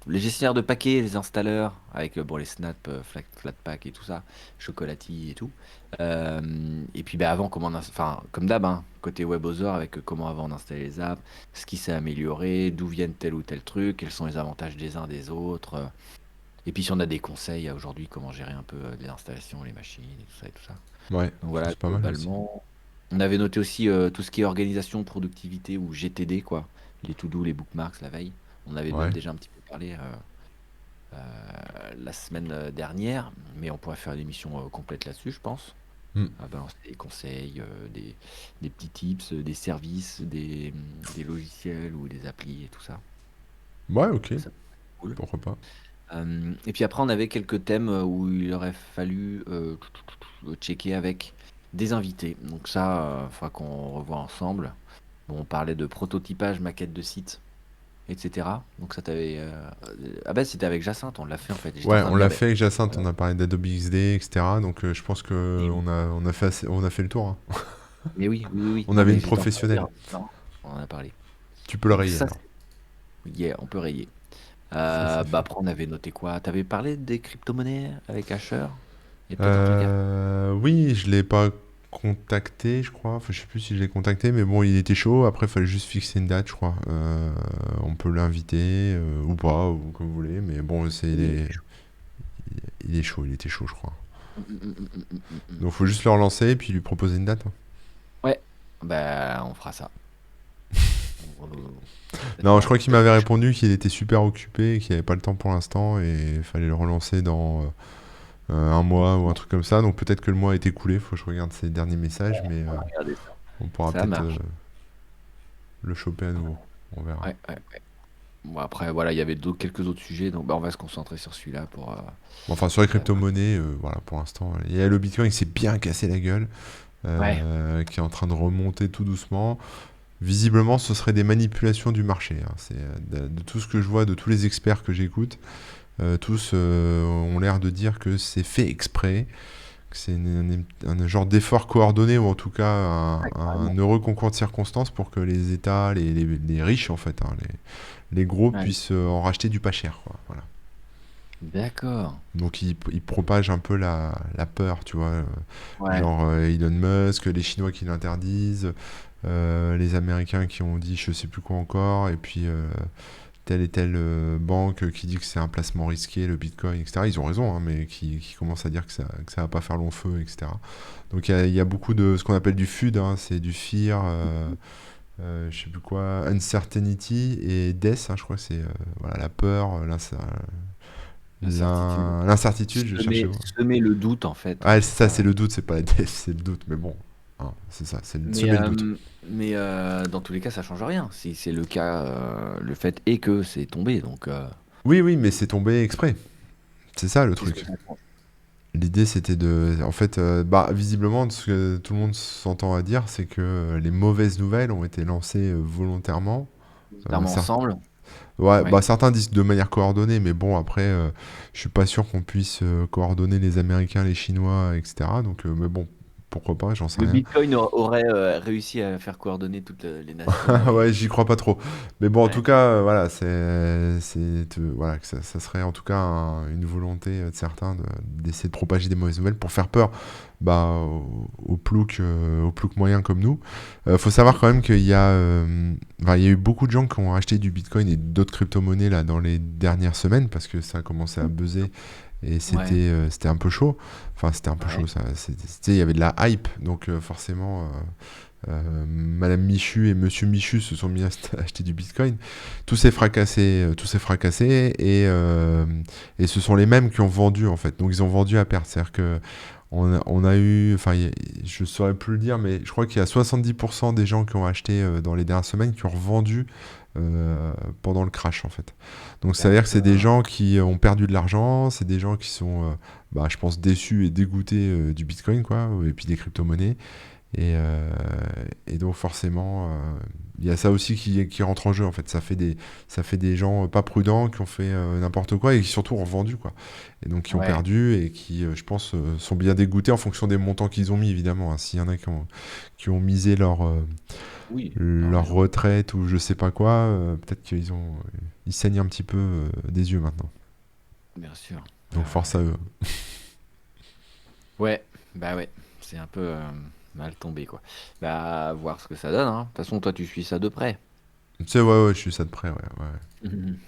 les gestionnaires de paquets, les installeurs, avec bon, les Snap, Flatpak et tout ça, Chocolatey et tout. Et puis bah, avant, enfin, comme d'hab, hein, côté WebOther, avec comment avant on installait les apps, ce qui s'est amélioré, d'où viennent tel ou tel truc, quels sont les avantages des uns des autres. Et puis si on a des conseils aujourd'hui, comment gérer un peu les installations, les machines et tout ça et tout ça. Ouais, Donc ça voilà, c'est pas mal aussi. globalement. On avait noté aussi tout ce qui est organisation, productivité ou GTD, quoi. Les to-do, les bookmarks, la veille. On avait même Ouais. déjà un petit peu parlé la semaine dernière, mais on pourrait faire une émission complète là-dessus, je pense. Hmm. À balancer des conseils, des petits tips, des services, des logiciels ou des applis et tout ça. Ouais, ok, Ça, c'est cool. pourquoi pas. Et puis après, on avait quelques thèmes où il aurait fallu checker avec des invités. Donc ça, il faudra qu'on revoie ensemble. Bon, on parlait de prototypage, maquette de site, etc. Donc ça t'avait... Ah bah c'était avec Jacinthe, on l'a fait en fait. J'étais en Ouais, train on de dire, l'a bah, fait avec Jacinthe, voilà. on a parlé d'Adobe XD, etc. Donc je pense Mais que oui, on a fait on a fait le tour, hein. mais oui, oui, oui, oui. On Non avait mais une j'étais en train de dire, professionnelle. non, on en a parlé. Tu peux le Donc rayer ça, alors. yeah, on peut rayer. Ça, c'est Bah fait. après, on avait noté quoi? T'avais parlé des crypto-monnaies avec Asher? Il y a peut-être un truc à faire. Oui, je l'ai pas contacté, je crois. Enfin, je sais plus si je l'ai contacté, mais bon, il était chaud. Après, il fallait juste fixer une date, je crois. On peut l'inviter ou pas, ou comme vous voulez. Mais bon, Oui, il était chaud. il est chaud, il était chaud, je crois. Mm. Donc, faut juste le relancer et puis lui proposer une date, hein. Ouais, bah on fera ça. Peut-être Non, je pas, crois qu'il peut-être m'avait pas. répondu qu'il était super occupé, qu'il avait pas le temps pour l'instant et il fallait le relancer dans un mois ou un truc comme ça. Donc peut-être que le mois est écoulé, faut que je regarde ses derniers messages, mais On va regarder ça. on pourra Ça peut-être marche. le choper à nouveau. On verra. Ouais, ouais, ouais. Bon, après, voilà, il y avait quelques autres sujets, donc bah, on va se concentrer sur celui-là pour. Bon, enfin, sur les Euh, crypto-monnaies, voilà, pour l'instant. Il y a le Bitcoin qui s'est bien cassé la gueule, ouais, qui est en train de remonter tout doucement. Visiblement, ce serait des manipulations du marché, hein. C'est, de tout ce que je vois, de tous les experts que j'écoute, tous ont l'air de dire que c'est fait exprès, que c'est un genre d'effort coordonné, ou en tout cas ouais, un carrément. heureux concours de circonstances pour que les États, les riches en fait, hein, les gros Ouais. puissent en racheter du pas cher, quoi. Voilà. D'accord. Donc ils propagent un peu la peur, tu vois. Ouais. Genre Elon Musk, les Chinois qui l'interdisent, les Américains qui ont dit je sais plus quoi encore, et puis telle et telle banque qui dit que c'est un placement risqué, le Bitcoin, etc. Ils ont raison, hein, mais qui commencent à dire que ça va pas faire long feu, etc. Donc il y a beaucoup de ce qu'on appelle du FUD, hein, c'est du fear, je sais plus quoi, uncertainty et death, hein, je crois que c'est voilà, la peur, Incertitude. l'incertitude, je cherchais. Semer le doute, en fait. Ah, C'est ça, c'est ça. le doute, c'est pas la death, c'est le doute, mais bon, hein, c'est ça, c'est Mais, semer le doute. dans tous les cas, ça change rien. Si c'est le cas, le fait est que c'est tombé. Donc, Oui, oui, mais c'est tombé exprès. C'est ça le qu'est-ce que truc. ça change? L'idée, c'était de. En fait, bah, visiblement, ce que tout le monde s'entend à dire, c'est que les mauvaises nouvelles ont été lancées volontairement. Volontairement Certes- ensemble. Ouais, Ouais. bah, certains disent de manière coordonnée, mais bon, après, je suis pas sûr qu'on puisse coordonner les Américains, les Chinois, etc. Donc, mais bon, pourquoi pas, j'en sais Le rien. Bitcoin aurait réussi à faire coordonner toutes les nations Ouais, et. j'y crois pas trop. Mais bon, en tout Ouais. cas, voilà, voilà, que ça serait en tout cas une volonté de certains d'essayer de propager des mauvaises nouvelles pour faire peur. bah, au plouc moyen comme nous. Faut savoir quand même qu'il y a, enfin, il y a eu beaucoup de gens qui ont acheté du Bitcoin et d'autres crypto-monnaies là dans les dernières semaines parce que ça a commencé à buzzer et Ouais, c'était un peu chaud. Enfin, c'était un peu chaud, ouais, ça. Il y avait de la hype, donc forcément, Madame Michu et Monsieur Michu se sont mis à acheter du Bitcoin. Tout s'est fracassé et ce sont les mêmes qui ont vendu en fait. Donc ils ont vendu à perte. C'est-à-dire que on a eu, enfin, je saurais plus le dire, mais je crois qu'il y a 70% des gens qui ont acheté dans les dernières semaines qui ont revendu pendant le crash en fait. Donc ça veut dire que c'est des d'accord. gens qui ont perdu de l'argent, c'est des gens qui sont, bah, je pense, déçus et dégoûtés du Bitcoin quoi, et puis des crypto-monnaies. Et, euh, et donc forcément, il y a ça aussi qui rentre en jeu en fait. Ça fait des gens pas prudents qui ont fait n'importe quoi et qui surtout ont vendu quoi. Et donc qui ont Ouais, perdu et qui, je pense, sont bien dégoûtés en fonction des montants qu'ils ont mis évidemment, hein. S'il y en a qui ont misé oui, t'as leur raison, retraite ou je sais pas quoi, peut-être ils saignent un petit peu des yeux maintenant. bien sûr. Ouais, Donc ouais, force ouais. à eux. Ouais, bah ouais, c'est un peu mal tombé, quoi. Bah, voir ce que ça donne, hein. De toute façon, toi, tu suis ça de près. Tu sais, ouais, ouais, je suis ça de près, ouais, ouais. Mhm.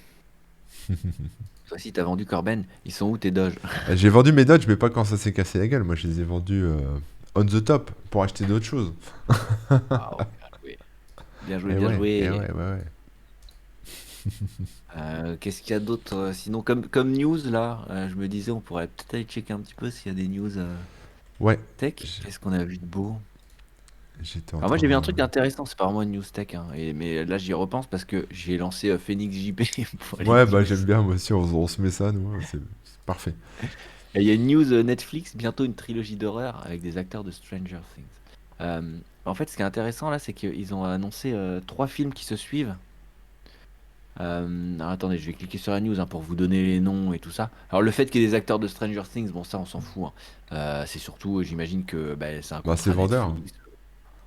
Toi, si t'as vendu Corben, ils sont où tes doges? J'ai vendu mes Dodge, mais pas quand ça s'est cassé la gueule. Moi, je les ai vendus on the top pour acheter d'autres choses. Waouh, bien joué. Bien joué, Et bien ouais, et joué. ouais, ouais, ouais. Qu'est-ce qu'il y a d'autre sinon comme news là, je me disais on pourrait peut-être aller checker un petit peu s'il y a des news Ouais, tech. j'- Qu'est-ce qu'on a vu de beau? j'étais en Alors moi train j'ai de... vu un truc intéressant, c'est pas vraiment une news tech, hein, mais là j'y repense parce que j'ai lancé Phoenix JP pour les Ouais, bah news. j'aime bien, moi aussi, on se met ça, nous, hein, c'est parfait. Et il y a une news Netflix, bientôt une trilogie d'horreur avec des acteurs de Stranger Things. En fait ce qui est intéressant là c'est qu'ils ont annoncé trois films qui se suivent. Alors, attendez, je vais cliquer sur la news hein, pour vous donner les noms et tout ça. Alors le fait qu'il y ait des acteurs de Stranger Things, bon ça on s'en fout, hein. C'est surtout, j'imagine que bah, c'est un Bah, c'est contrat vendeur, hein. Netflix.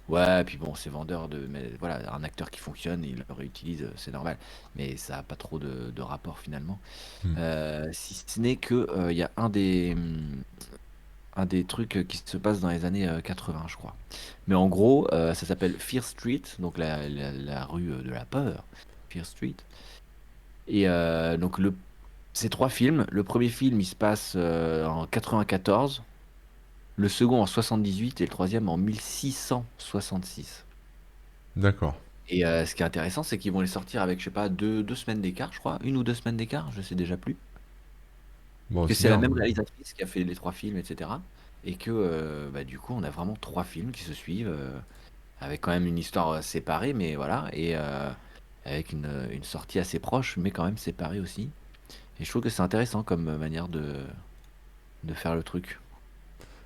Ouais, puis bon, c'est vendeur de, mais voilà, un acteur qui fonctionne, il le réutilise, c'est normal. Mais ça n'a pas trop de rapport finalement. Hmm. Si ce n'est que il y a un des trucs qui se passe dans les années 80, je crois. Mais en gros, ça s'appelle Fear Street, donc la rue de la peur, Fear Street. Et donc ces trois films, le premier film il se passe en 94, le second en 78 et le troisième en 1666. D'accord. Et ce qui est intéressant, c'est qu'ils vont les sortir avec, je sais pas, deux semaines d'écart, je crois, une ou deux semaines d'écart, je sais déjà plus. Bon, Que c'est c'est la bien, même hein. réalisatrice qui a fait les trois films, etc. Et que bah, du coup, on a vraiment trois films qui se suivent, avec quand même une histoire séparée, mais voilà, et avec une sortie assez proche, mais quand même séparée aussi. Et je trouve que c'est intéressant comme manière de faire le truc.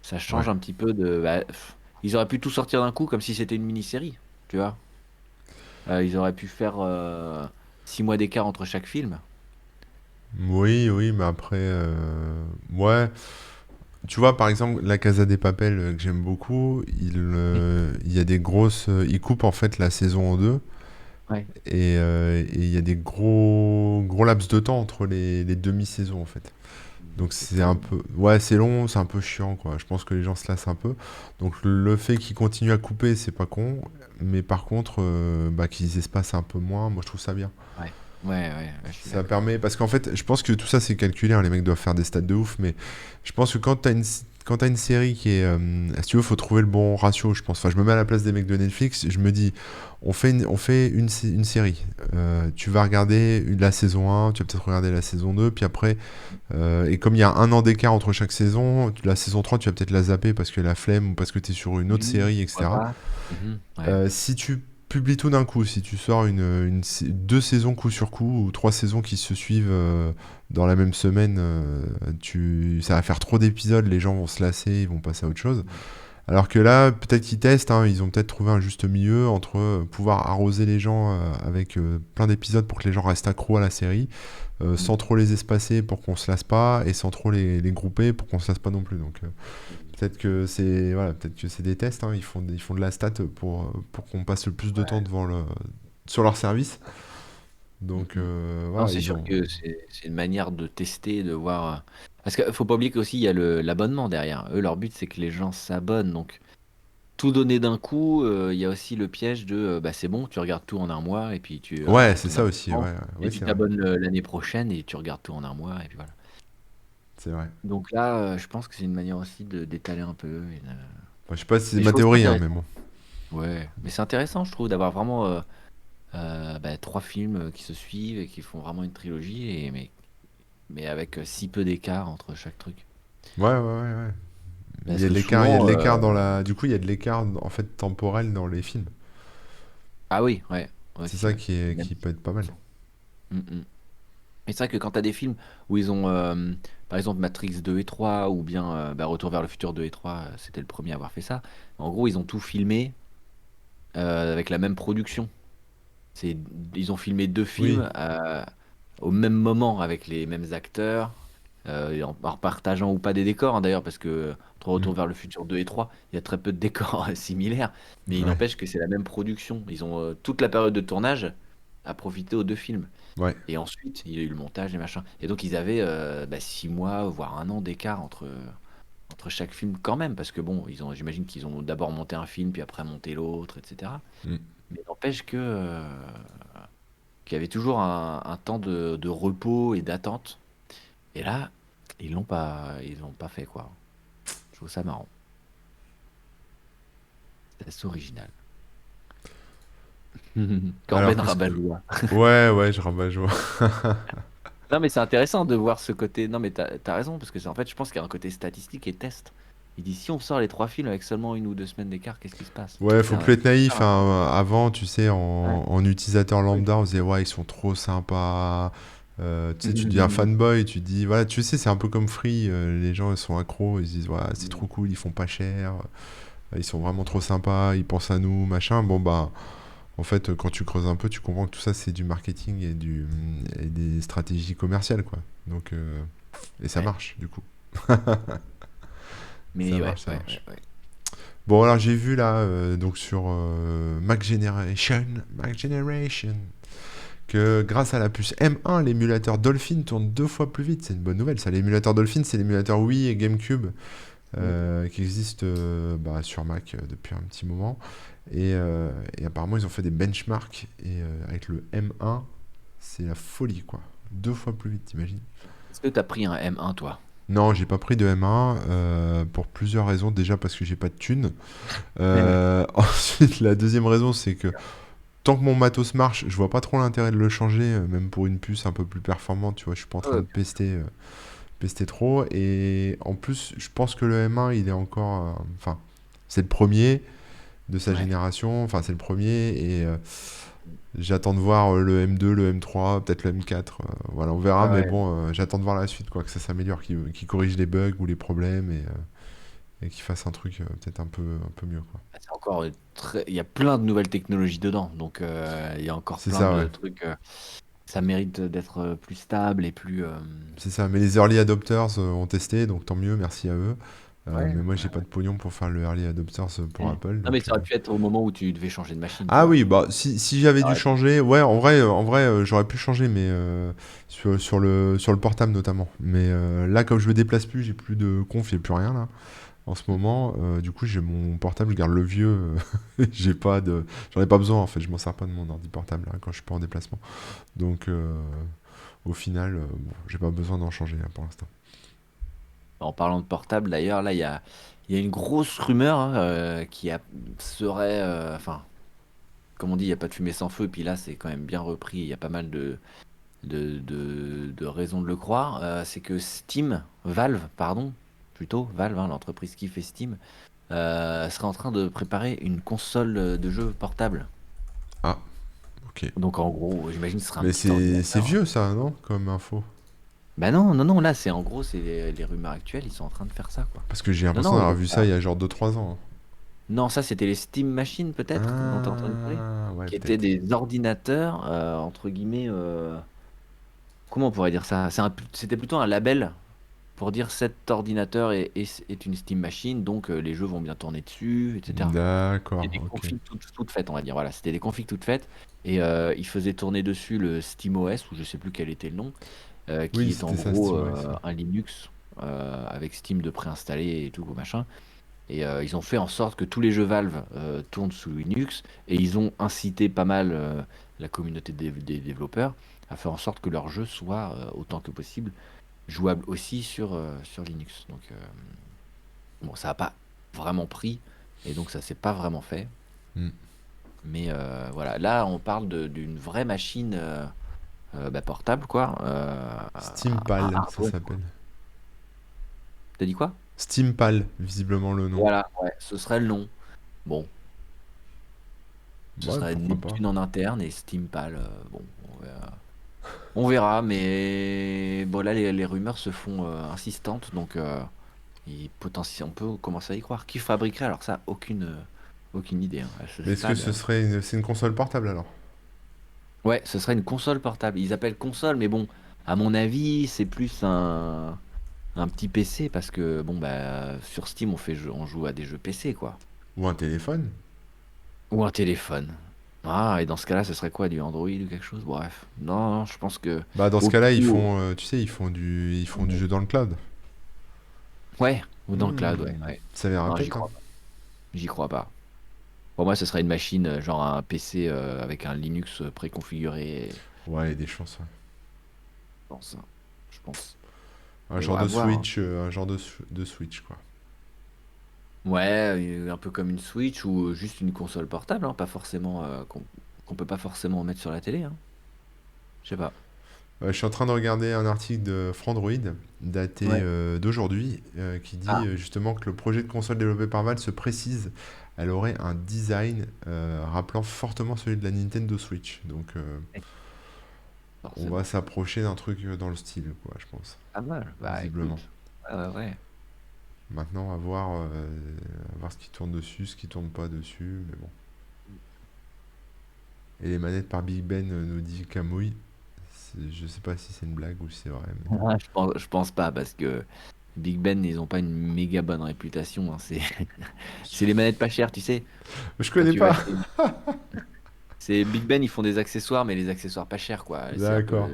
Ça change Ouais. un petit peu de. Bah, ils auraient pu tout sortir d'un coup comme si c'était une mini-série, tu vois. Ils auraient pu faire 6 mois d'écart entre chaque film. Oui, oui, mais après... Ouais. Tu vois, par exemple, La Casa des Papel, que j'aime beaucoup, Mm. il y a des grosses... il coupe en fait la saison en deux. Ouais. Et il y a des gros laps de temps entre les demi-saisons en fait. Donc C'est c'est très un long. peu, ouais, c'est long, c'est un peu chiant quoi. Je pense que les gens se lassent un peu. Donc le fait qu'ils continuent à couper, c'est pas con. Mais par contre, bah, qu'ils espacent un peu moins, moi je trouve ça bien. Ouais. Ouais, ouais, ouais, je suis Ça d'accord. permet, parce qu'en fait, je pense que tout ça c'est calculé, hein, les mecs doivent faire des stats de ouf, mais je pense que quand t'as une série qui est, si tu veux, faut trouver le bon ratio, je pense. Enfin, je me mets à la place des mecs de Netflix, je me dis, on fait une série. Tu vas regarder la saison 1, tu vas peut-être regarder la saison 2, puis après, et comme il y a un an d'écart entre chaque saison, la saison 3, tu vas peut-être la zapper parce que la flemme ou parce que tu es sur une autre Oui, série, pourquoi etc. pas. Mhm, ouais. Si tu publies tout d'un coup, si tu sors deux saisons coup sur coup ou trois saisons qui se suivent dans la même semaine, ça va faire trop d'épisodes, les gens vont se lasser, ils vont passer à autre chose. Alors que là, peut-être qu'ils testent, hein, ils ont peut-être trouvé un juste milieu entre pouvoir arroser les gens avec plein d'épisodes pour que les gens restent accros à la série, Mhm. sans trop les espacer pour qu'on se lasse pas, et sans trop les grouper pour qu'on se lasse pas non plus. Donc peut-être que c'est voilà, peut-être que c'est des tests, hein, ils, ils, font de la stat pour qu'on passe le plus de temps Ouais. sur leur service. Donc, Mhm. Non, voilà, c'est ils sûr ont. que c'est une manière de tester, de voir. Parce qu'il faut pas oublier qu'aussi il y a l'abonnement derrière. Eux, leur but, c'est que les gens s'abonnent. Donc, tout donner d'un coup, il y a aussi le piège de bah, c'est bon, tu regardes tout en un mois et puis tu Ouais, arrêtes c'est ton ça aussi, abonnement ouais, et ouais, tu c'est vrai. t'abonnes l'année prochaine et tu regardes tout en un mois et puis voilà. C'est vrai. Donc là, je pense que c'est une manière aussi d'étaler un peu. Enfin, je sais pas si c'est Mais je ma trouve ça théorie, hein, mais intéressant. bon. Ouais, mais c'est intéressant, je trouve, d'avoir vraiment bah, trois films qui se suivent et qui font vraiment une trilogie, mais avec si peu d'écart entre chaque truc. Ouais, ouais, ouais, ouais. Il y Parce a de que l'écart, il y a de souvent, l'écart dans la. Du coup, il y a de l'écart en fait temporel dans les films. ah oui, ouais, C'est aussi, ça ouais. Même qui peut être pas mal. Mm, mm. Et c'est vrai que quand tu as des films où ils ont, par exemple, Matrix 2 et 3, ou bien bah, Retour vers le futur 2 et 3, c'était le premier à avoir fait ça. En gros, ils ont tout filmé avec la même production. C'est, ils ont filmé deux Oui. films au même moment avec les mêmes acteurs, et en partageant ou pas des décors, hein, d'ailleurs, parce que entre Mm. Retour vers le futur 2 et 3, il y a très peu de décors similaires, mais il Ouais. n'empêche que c'est la même production. Ils ont toute la période de tournage à profiter aux deux films. Ouais. Et ensuite, il y a eu le montage et machin. Et donc, ils avaient bah, 6 mois, voire un an d'écart entre chaque film quand même, parce que bon, j'imagine qu'ils ont d'abord monté un film, puis après monté l'autre, etc. Mm. Mais n'empêche qu'il y avait toujours un temps de repos et d'attente. Et là, ils l'ont pas fait, quoi. Je trouve ça marrant. C'est assez original. Alors Corben qu'est-ce que. rabat-joie. Ouais, ouais, je rabat joie. Non, mais c'est intéressant de voir ce côté. Non, mais t'as raison, parce que en fait, je pense qu'il y a un côté statistique et test. Il dit si on sort les trois films avec seulement 1 ou 2 semaines d'écart, qu'est-ce qui se passe? Ouais, C'est faut plus être naïf, super. hein. Avant, tu sais, Ouais. en utilisateur Oui. lambda, on disait, ouais, ils sont trop sympas. Tu sais, tu deviens fanboy, tu te dis, voilà, tu sais, c'est un peu comme Free. Les gens, ils sont accros, ils se disent, ouais, c'est trop cool, ils font pas cher. Ils sont vraiment trop sympas, ils pensent à nous, machin. Bon, bah, en fait, quand tu creuses un peu, tu comprends que tout ça, c'est du marketing et des stratégies commerciales, quoi. Donc, et ça Ouais. marche, du coup. Ça Mais ouais, marche, ça ouais, ouais, marche. ouais. Bon, alors j'ai vu là, donc sur Mac Generation, que grâce à la puce M1, l'émulateur Dolphin tourne 2 fois plus vite. C'est une bonne nouvelle. Ça, l'émulateur Dolphin, c'est l'émulateur Wii et GameCube Mm. qui existe bah, sur Mac depuis un petit moment. Et apparemment, ils ont fait des benchmarks. Et avec le M1, c'est la folie, quoi. 2 fois plus vite, t'imagines? Est-ce que t'as pris un M1, toi? Non, j'ai pas pris de M1 pour plusieurs raisons. Déjà parce que j'ai pas de thunes. Ouais. Ensuite, la deuxième raison, c'est que tant que mon matos marche, je vois pas trop l'intérêt de le changer, même pour une puce un peu plus performante, tu vois, je suis pas en train de Ouais. pester trop. Et en plus, je pense que le M1, il est encore. Enfin, c'est le premier de sa Ouais. génération, enfin, c'est le premier, et j'attends de voir le M2, le M3, peut-être le M4. Voilà, on verra, Ouais, mais ouais. bon, j'attends de voir la suite, quoi, que ça s'améliore, qu'il corrige les bugs ou les problèmes, et qu'il fasse un truc peut-être un peu mieux, quoi. C'est encore il y a plein de nouvelles technologies dedans, donc il y a encore C'est plein ça, ouais. de trucs. Ça mérite d'être plus stable et plus. C'est ça, mais les early adopters ont testé, donc tant mieux, merci à eux. Ouais, Mais moi, ouais, j'ai pas de pognon pour faire le early adopters pour ouais. Apple, Non, mais donc. ça aurait pu être au moment où tu devais changer de machine, tu Ah vois. oui, bah si j'avais Ça dû aurait pu. changer, ouais, en vrai, j'aurais pu changer, mais sur le portable notamment. Mais là, comme je me déplace plus, j'ai plus de conf, j'ai plus rien là. En ce moment, du coup, j'ai mon portable, je garde le vieux. J'ai pas de, j'en ai pas besoin en fait. Je m'en sers pas de mon ordi portable là, quand je suis pas en déplacement. Donc, au final, bon, j'ai pas besoin d'en changer là, pour l'instant. En parlant de portable, d'ailleurs, là, il y a une grosse rumeur hein, serait. Enfin, comme on dit, il n'y a pas de fumée sans feu, et puis là, c'est quand même bien repris. Il y a pas mal de raisons de le croire. C'est que Valve, pardon, plutôt, Valve, hein, l'entreprise qui fait Steam, serait en train de préparer une console de jeu portable. Ah, ok. Donc en gros, j'imagine que ce sera un Mais petit c'est ordinateur. vieux ça, non? Comme info. Bah non, non, non, là c'est en gros, c'est les rumeurs actuelles, ils sont en train de faire ça, quoi. Parce que j'ai Non, l'impression non, d'avoir vu ça il y a genre 2 3 ans, hein. non, ça c'était les Steam Machines peut-être, dont tu as entendu parler, Ah, ouais, qui étaient peut-être. des ordinateurs, entre guillemets, comment on pourrait dire ça? C'était plutôt un label pour dire cet ordinateur est une Steam Machine, donc les jeux vont bien tourner dessus, etc. C'était D'accord, des ok. configs toutes faites, on va dire. Voilà, c'était des configs toutes faites. Et ils faisaient tourner dessus le SteamOS, ou je sais plus quel était le nom, Oui, qui est en c'était ça, gros SteamOS. Ouais. un Linux avec Steam de préinstallé et tout, machin. Et ils ont fait en sorte que tous les jeux Valve tournent sous Linux. Et ils ont incité pas mal la communauté des développeurs à faire en sorte que leurs jeux soient autant que possible jouables aussi sur Linux. Donc, bon, ça n'a pas vraiment pris. Et donc, ça s'est pas vraiment fait. Hmm. Mais voilà, là, on parle d'une vraie machine bah, portable, quoi. Un Steampal, ça hardware, quoi. s'appelle. T'as dit quoi? Steampal, visiblement le nom. Voilà, ouais, ce serait le nom. Bon, ce Ouais, serait pourquoi pas. Neptune en interne et Steampal. Bon, on verra. On verra, mais bon, là, les rumeurs se font insistantes, donc on peut commencer à y croire. Qui fabriquerait? Alors ça, aucune idée, hein, à ce Mais est-ce que stade. ce serait c'est une console portable alors? Ouais, ce serait une console portable. Ils appellent console, mais bon, à mon avis, c'est plus un petit PC parce que bon bah sur Steam on joue à des jeux PC quoi. Ou un téléphone? Ou un téléphone. Ah, et dans ce cas-là, ce serait quoi, du Android ou quelque chose? Bref. Non, non, je pense que Bah dans ce au cas-là, ils plus haut. font, tu sais, ils font du jeu dans le cloud. Ouais, ou dans le cloud, ouais, Hmm, ouais. ça verra Non, j'y peut-être, hein. crois pas. J'y crois pas. Pour moi, ce serait une machine, genre un PC avec un Linux préconfiguré. Ouais, il y a des chances, ouais. Je pense, hein. Je pense. Un Mais bon, genre à de voir, hein. Switch, de Switch, quoi. Ouais, un peu comme une Switch ou juste une console portable, hein, pas forcément qu'on peut pas forcément mettre sur la télé, hein. Je sais pas. Je suis en train de regarder un article de Frandroid daté Ouais. d'aujourd'hui qui dit Ah, justement que le projet de console développé par Valve se précise. Elle aurait un design rappelant fortement celui de la Nintendo Switch. Donc on va forcément. s'approcher d'un truc dans le style, quoi, je pense. Pas mal. Bah Visiblement. écoute. Ouais, ouais, ouais. Maintenant, à voir ce qui tourne dessus, ce qui tourne pas dessus, mais bon. Et les manettes par Big Ben nous dit Kamui. Je sais pas si c'est une blague ou si c'est vrai, mais... Ah, je pense pas parce que Big Ben, ils ont pas une méga bonne réputation, hein. C'est les manettes pas chères, tu sais. Je Quand connais tu vas pas. acheter. C'est Big Ben, ils font des accessoires, mais les accessoires pas chers, quoi. D'accord.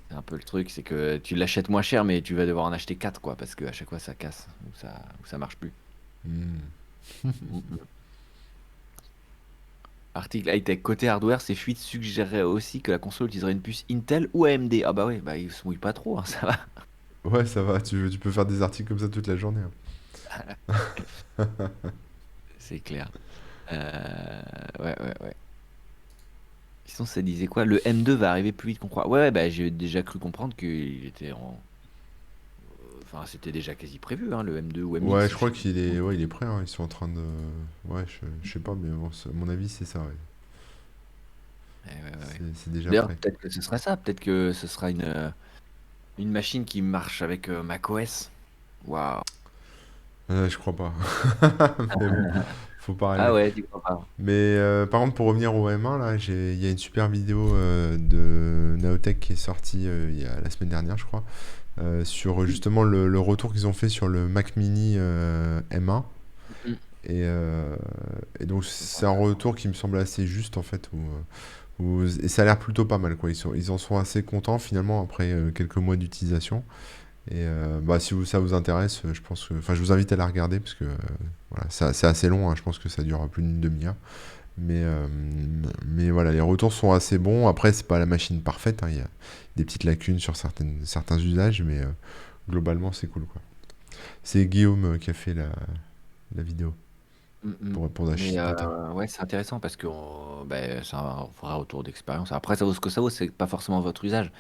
C'est un peu le truc, c'est que tu l'achètes moins cher, mais tu vas devoir en acheter 4 quoi, parce que à chaque fois ça casse ou ça marche plus. Hmm. Mm, mm. Article high-tech. Côté hardware, ces fuites suggéreraient aussi que la console utiliserait une puce Intel ou AMD. Ah bah ouais, bah ils se mouillent pas trop, hein, ça va. Ouais, ça va, tu peux faire des articles comme ça toute la journée, hein. C'est clair. Ouais, ouais, ouais. Sinon, ça disait quoi? Le M2 va arriver plus vite qu'on croit. Ouais, ouais, bah j'ai déjà cru comprendre qu'il était en. Enfin, c'était déjà quasi prévu, hein, le M2 ou Ouais, MX, je je crois sais plus. qu'il est, ouais, il est prêt, hein. Ils sont en train de... Ouais, je sais pas, mais bon, à mon avis, c'est ça, ouais. Ouais, ouais, ouais, ouais. C'est déjà D'ailleurs, prêt. peut-être que ce serait ça. Peut-être que ce sera une machine qui marche avec macOS. Waouh. Je crois pas. Mais bon, faut pas Ah rêver. ouais, tu crois pas. Mais par contre, pour revenir au M1, là, il y a une super vidéo de Naotech qui est sortie il y a la semaine dernière, je crois, sur justement le retour qu'ils ont fait sur le Mac Mini M1. Mm. Et, et donc, c'est un retour qui me semble assez juste, en fait, et ça a l'air plutôt pas mal, quoi. Ils en sont assez contents, finalement, après quelques mois d'utilisation. Et bah, si ça vous intéresse, je pense que, enfin, je vous invite à la regarder parce que voilà, c'est assez long, hein, je pense que ça dure plus d'une demi-heure. Mais voilà, les retours sont assez bons. Après, c'est pas la machine parfaite, hein, il y a des petites lacunes sur certains usages, mais globalement, c'est cool, quoi. C'est Guillaume qui a fait la vidéo Mm, mm. pour répondre à Mais Chipotin. ouais, c'est intéressant parce que ben, c'est un vrai retour d'expérience. Après, ça vaut ce que ça vaut, c'est pas forcément votre usage.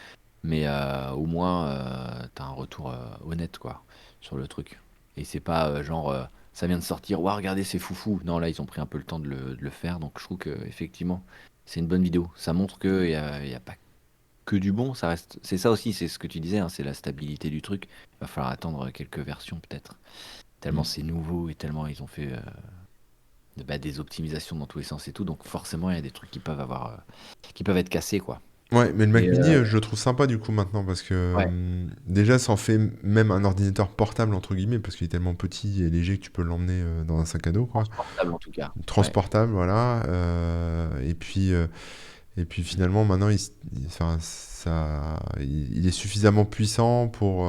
Mais au moins, t'as un retour honnête, quoi, sur le truc. Et c'est pas genre, ça vient de sortir, ouah, regardez, c'est foufou. Non, là, ils ont pris un peu le temps de le faire. Donc, je trouve que effectivement, c'est une bonne vidéo. Ça montre qu'il y a pas que du bon. Ça reste, c'est ça aussi, c'est ce que tu disais, hein, c'est la stabilité du truc. Il va falloir attendre quelques versions, peut-être. Tellement Mm. c'est nouveau et tellement ils ont fait bah, des optimisations dans tous les sens et tout. Donc, forcément, il y a des trucs qui peuvent être cassés, quoi. Ouais, mais le Mac Et Mini, je le trouve sympa du coup maintenant parce que ouais, déjà ça en fait même un ordinateur portable entre guillemets parce qu'il est tellement petit et léger que tu peux l'emmener dans un sac à dos quoi. transportable en tout cas. Ouais, Transportable, voilà. Et puis finalement maintenant enfin, il est suffisamment puissant pour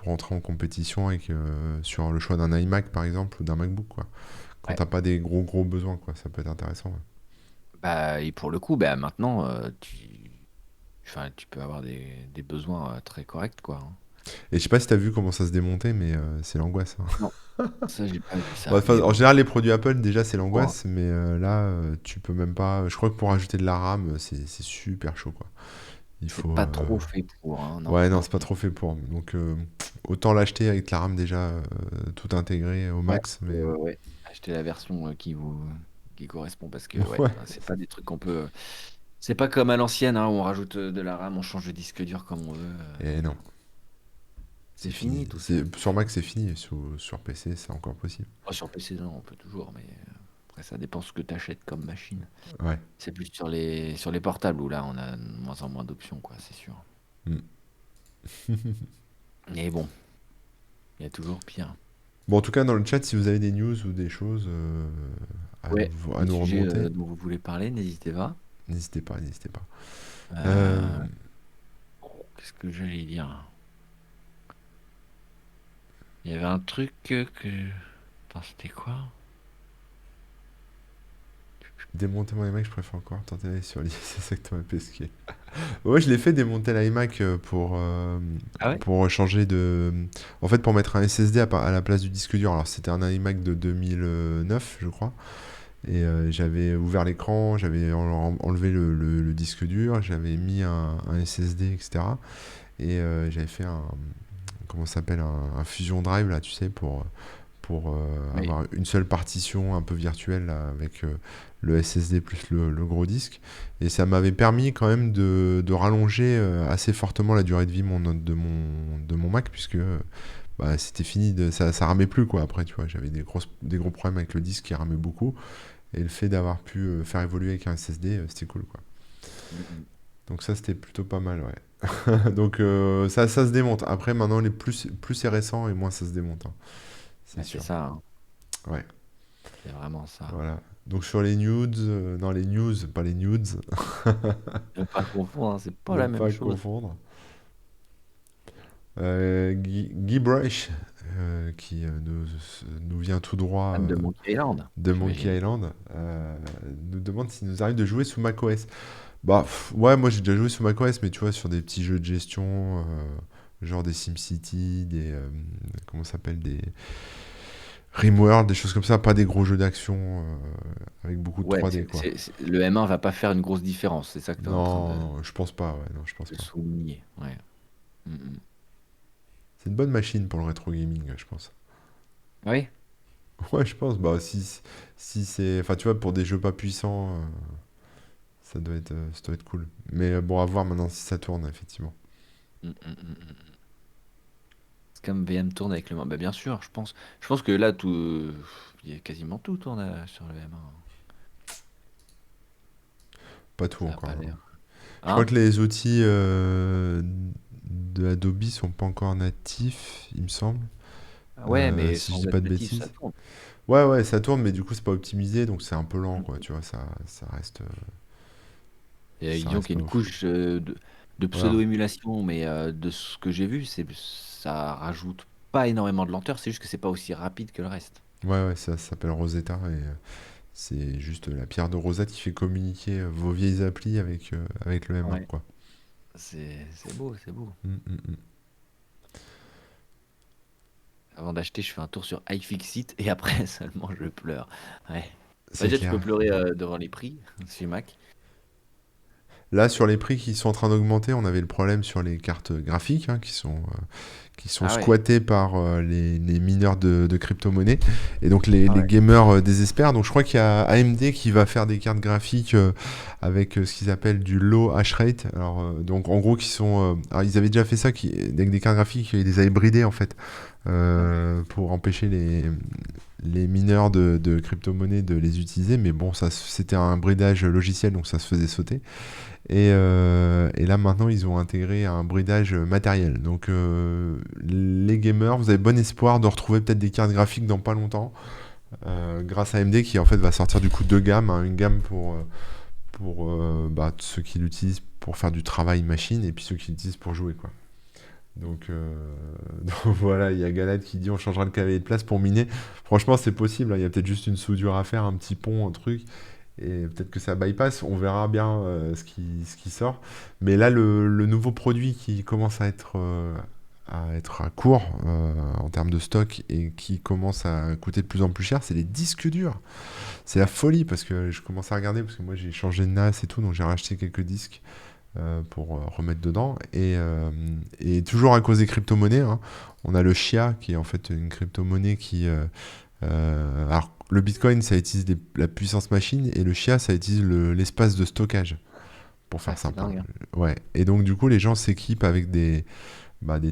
entrer en compétition avec, sur le choix d'un iMac par exemple ou d'un MacBook quoi. Quand ouais. t'as pas des gros besoins quoi, ça peut être intéressant. Ouais. Bah, et pour le coup, bah, maintenant, enfin, tu peux avoir des besoins très corrects, quoi, hein. Et je sais pas si t'as vu comment ça se démontait, mais c'est l'angoisse, hein. Non, ça, j'ai pas vu Bon, ça. enfin, Mais en bon, général, les produits Apple, déjà, c'est bon, l'angoisse, mais là, tu peux même pas. Je crois que pour ajouter de la RAM, c'est super chaud, quoi. Il c'est faut. pas trop fait pour, hein. Non, Ouais, non, non, c'est pas non. trop fait pour. Donc, autant l'acheter avec la RAM déjà tout intégrée au Ouais, max, mais ouais, ouais, ouais. Achetez la version qui correspond parce que, ouais, ouais. c'est pas des trucs qu'on peut. C'est pas comme à l'ancienne, hein, où on rajoute de la RAM, on change de disque dur comme on veut. Et non, C'est c'est fini fini. tout ça. Sur Mac, c'est fini. Sur PC, c'est encore possible. Oh, sur PC, non, on peut toujours, mais après, ça dépend ce que tu achètes comme machine. Ouais. C'est plus sur les portables où là, on a de moins en moins d'options, quoi, c'est sûr. Mm. Mais bon, il y a toujours pire. Bon, en tout cas, dans le chat, si vous avez des news ou des choses Ouais, à des nous sujets remonter, dont vous voulez parler, n'hésitez pas. n'hésitez pas, n'hésitez pas. Euh, Euh, Qu'est-ce que j'allais dire? Il y avait un truc que. Attends, c'était quoi? Démonter mon iMac, je préfère encore tenter d'aller sur l'ISS avec ton pesquer. Ouais, je l'ai fait démonter l'iMac Ah ouais? pour changer de. En fait, pour mettre un SSD à la place du disque dur. Alors, c'était un iMac de 2009, je crois. Et j'avais ouvert l'écran, j'avais enlevé le disque dur, j'avais mis un SSD, etc. Et j'avais fait un. Comment ça s'appelle? Un Fusion Drive, là, tu sais, pour Oui. avoir une seule partition un peu virtuelle là, avec le SSD plus le gros disque. Et ça m'avait permis quand même de rallonger assez fortement la durée de vie de mon Mac, puisque bah, c'était fini, ça ramait plus quoi. Après, tu vois, j'avais des gros problèmes avec le disque qui ramait beaucoup. Et le fait d'avoir pu faire évoluer avec un SSD, c'était cool quoi. Mm, mm. Donc ça, c'était plutôt pas mal, ouais. Donc ça se démonte. Après, maintenant, plus c'est récent et moins ça se démonte, hein. C'est Bah, c'est sûr. ça, hein. Ouais. C'est vraiment ça. Voilà. Donc sur les nudes, non les news, pas les nudes, Ne pas confondre, hein, c'est pas ne la même pas chose. confondre. Guy Brush, qui nous vient tout droit Fan de Monkey Island, de Monkey j'imagine. Island, nous demande s'il nous arrive de jouer sous macOS. Bah ouais, moi j'ai déjà joué sous macOS, mais tu vois, sur des petits jeux de gestion, genre des SimCity, comment ça s'appelle, des RimWorld, des choses comme ça, pas des gros jeux d'action avec beaucoup de Ouais, 3D quoi. le M1 va pas faire une grosse différence, c'est ça que tu es en train Non, non, je pense pas, ouais, non, je pense de pas. souligner. Ouais. Mm, mm. C'est une bonne machine pour le rétro gaming, je pense. Oui, Ouais, je pense. Bah, si c'est. Enfin, tu vois, pour des jeux pas puissants, ça doit être cool. Mais bon, à voir maintenant si ça tourne, effectivement. mm, mm, mm, mm. C'est comme VM tourne avec le M1. Bah, bien sûr, je pense. Je pense que là, il y a quasiment tout tourne sur le M1. Pas tout Ça a encore, pas hein. l'air. Je crois Hein? que les outils de Adobe sont pas encore natifs, il me semble. Ah ouais, mais Si je sans dis être pas de natif, ça bêtises. tourne. Ouais, ouais, ça tourne, mais du coup, c'est pas optimisé, donc c'est un peu lent, Mm, quoi. mm. Tu vois, Et ça disons reste qu'il y pas a une ouf. couche de Voilà. pseudo-émulation, mais de ce que j'ai vu, ça rajoute pas énormément de lenteur, c'est juste que c'est pas aussi rapide que le reste. Ouais, ouais, ça s'appelle Rosetta et c'est juste la pierre de Rosette qui fait communiquer vos vieilles applis avec le M1, Ouais. quoi. C'est beau, c'est beau. Mm, mm, mm. Avant d'acheter, je fais un tour sur iFixit et après seulement je pleure. Ouais. Bah, C'est déjà, tu peux clair. pleurer devant les prix chez Mac. Là, sur les prix qui sont en train d'augmenter, on avait le problème sur les cartes graphiques hein, qui sont Ah ouais. squattées par les mineurs de crypto-monnaies. Et donc, Ah les ouais. gamers désespèrent. Donc, je crois qu'il y a AMD qui va faire des cartes graphiques avec ce qu'ils appellent du low hash rate. Alors, donc, en gros, alors, ils avaient déjà fait ça avec des cartes graphiques, ils les avaient bridées en fait. pour empêcher les mineurs de crypto-monnaies de les utiliser. Mais bon, c'était un bridage logiciel, donc ça se faisait sauter. Et là, maintenant, ils ont intégré un bridage matériel. Donc, les gamers, vous avez bon espoir de retrouver peut-être des cartes graphiques dans pas longtemps, grâce à AMD qui en fait va sortir du coup deux gammes, hein, une gamme pour ceux qui l'utilisent pour faire du travail machine et puis ceux qui l'utilisent pour jouer, quoi. Donc, donc voilà, il y a Galad qui dit on changera le clavier de place pour miner. Franchement, c'est possible, hein, il y a peut-être juste une soudure à faire, un petit pont, un truc, et peut-être que ça bypass. On verra bien ce qui sort. Mais là, le nouveau produit qui commence à être à court en termes de stock et qui commence à coûter de plus en plus cher, c'est les disques durs. C'est la folie parce que je commence à regarder, parce que moi j'ai changé de NAS et tout, donc j'ai racheté quelques disques pour remettre dedans. Et toujours à cause des crypto-monnaies, hein, on a le Chia qui est en fait une crypto-monnaie alors, le Bitcoin ça utilise la puissance machine et le Chia ça utilise l'espace de stockage, pour Ah, faire c'est simple, hein. dingue, hein. Ouais. Et donc du coup les gens s'équipent avec des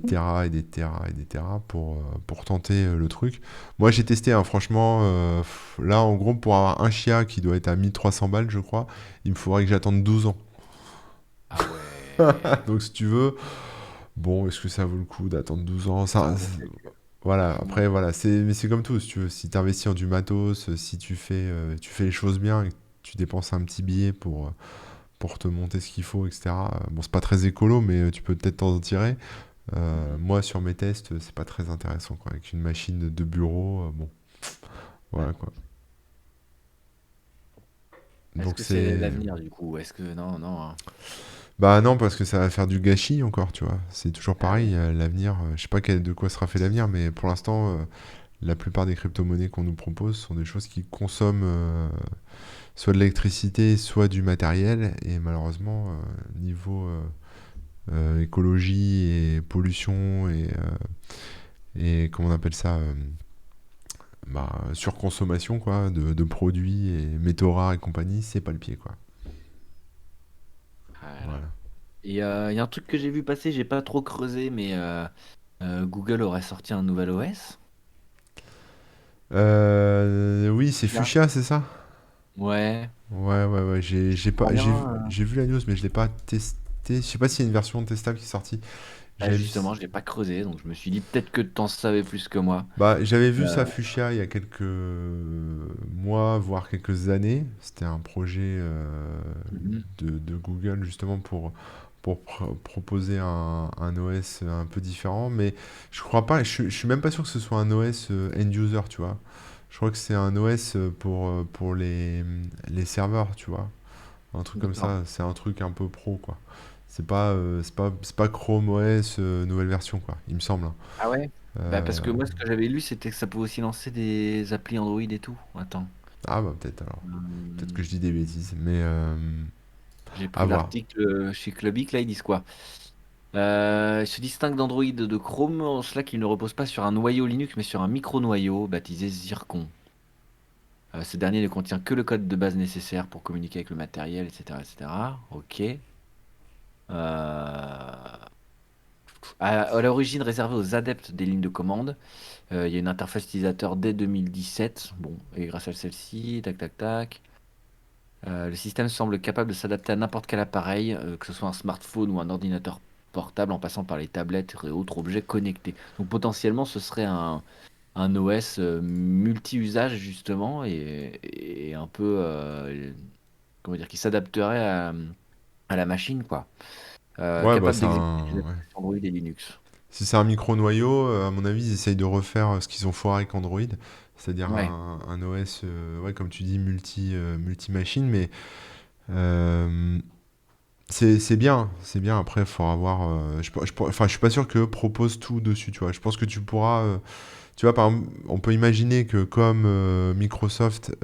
terras et des terras et des terras pour tenter le truc. Moi j'ai testé, hein, franchement, là en gros pour avoir un Chia qui doit être à 1300 balles je crois, il me faudrait que j'attende 12 ans. Ah ouais. Donc si tu veux, bon, est-ce que ça vaut le coup d'attendre 12 ans? Ça vaut le calcul. Voilà, Franchement. après, voilà, mais c'est comme tout, si tu veux, si tu investis en du matos, si tu fais les choses bien et que tu dépenses un petit billet pour te monter ce qu'il faut, etc. Bon, c'est pas très écolo, mais tu peux peut-être t'en tirer. Mhm. Moi, sur mes tests, c'est pas très intéressant, quoi. Avec une machine de bureau, bon, Ouais. voilà, quoi. Est-ce Donc que c'est c'est... l'avenir du coup? Est-ce que non, non, hein. Bah non, parce que ça va faire du gâchis encore, tu vois. C'est toujours Ah pareil, oui. l'avenir, je sais pas de quoi sera fait l'avenir, mais pour l'instant, la plupart des crypto-monnaies qu'on nous propose sont des choses qui consomment soit de l'électricité, soit du matériel. Et malheureusement, niveau écologie et pollution et comment on appelle ça, surconsommation quoi, de produits et métaux rares et compagnie, c'est pas le pied, quoi. Voilà. Voilà. Et il y a un truc que j'ai vu passer, j'ai pas trop creusé, mais Google aurait sorti un nouvel OS. Oui, c'est Là. Fuchsia, c'est ça? Ouais, Ouais, ouais, ouais. J'ai pas, pour rien. j'ai vu la news, mais je l'ai pas testé. Je sais pas s'il y a une version testable qui est sortie. Bah, J'avais vu, justement, je l'ai pas creusé, donc je me suis dit peut-être que t'en savais plus que moi. j'avais vu Euh, ça Fuchsia il y a quelques mois, voire quelques années. C'était un projet mhm. de Google justement pour proposer un OS un peu différent. Mais je crois pas, je suis même pas sûr que ce soit un OS end user, tu vois. Je crois que c'est un OS pour les serveurs, tu vois. Un truc comme D'accord. ça, c'est un truc un peu pro, quoi. C'est pas Chrome OS nouvelle version, quoi, il me semble, hein. Ah ouais? Bah Euh, parce que moi ce que j'avais lu c'était que ça pouvait aussi lancer des applis Android et tout. Attends. ah bah peut-être alors. Peut-être que Hum, je dis des bêtises, mais j'ai à pris voir. l'article chez Clubic, là ils disent quoi? Il se distingue d'Android de Chrome en cela qu'il ne repose pas sur un noyau Linux mais sur un micro-noyau baptisé Zircon. Ce dernier ne contient que le code de base nécessaire pour communiquer avec le matériel, etc. etc. Ok. À l'origine réservé aux adeptes des lignes de commande, il y a une interface utilisateur dès 2017. Bon, et grâce à celle-ci, tac tac tac. Le système semble capable de s'adapter à n'importe quel appareil, que ce soit un smartphone ou un ordinateur portable, en passant par les tablettes et autres objets connectés. Donc potentiellement, ce serait un OS multi-usage justement et un peu, comment dire, qui s'adapterait à la machine, quoi. Ouais, bah Capable c'est d'exécuter un. des Ouais. applications Android et Linux. Si c'est un micro-noyau, à mon avis, ils essayent de refaire ce qu'ils ont foiré avec Android, c'est-à-dire Ouais. un OS, ouais, comme tu dis, multi-machine, mais euh, c'est bien, c'est bien. Après, il faudra voir. Enfin, je suis pas sûr qu'eux proposent tout dessus, tu vois. Je pense que tu pourras. Tu vois, par exemple, on peut imaginer que comme Microsoft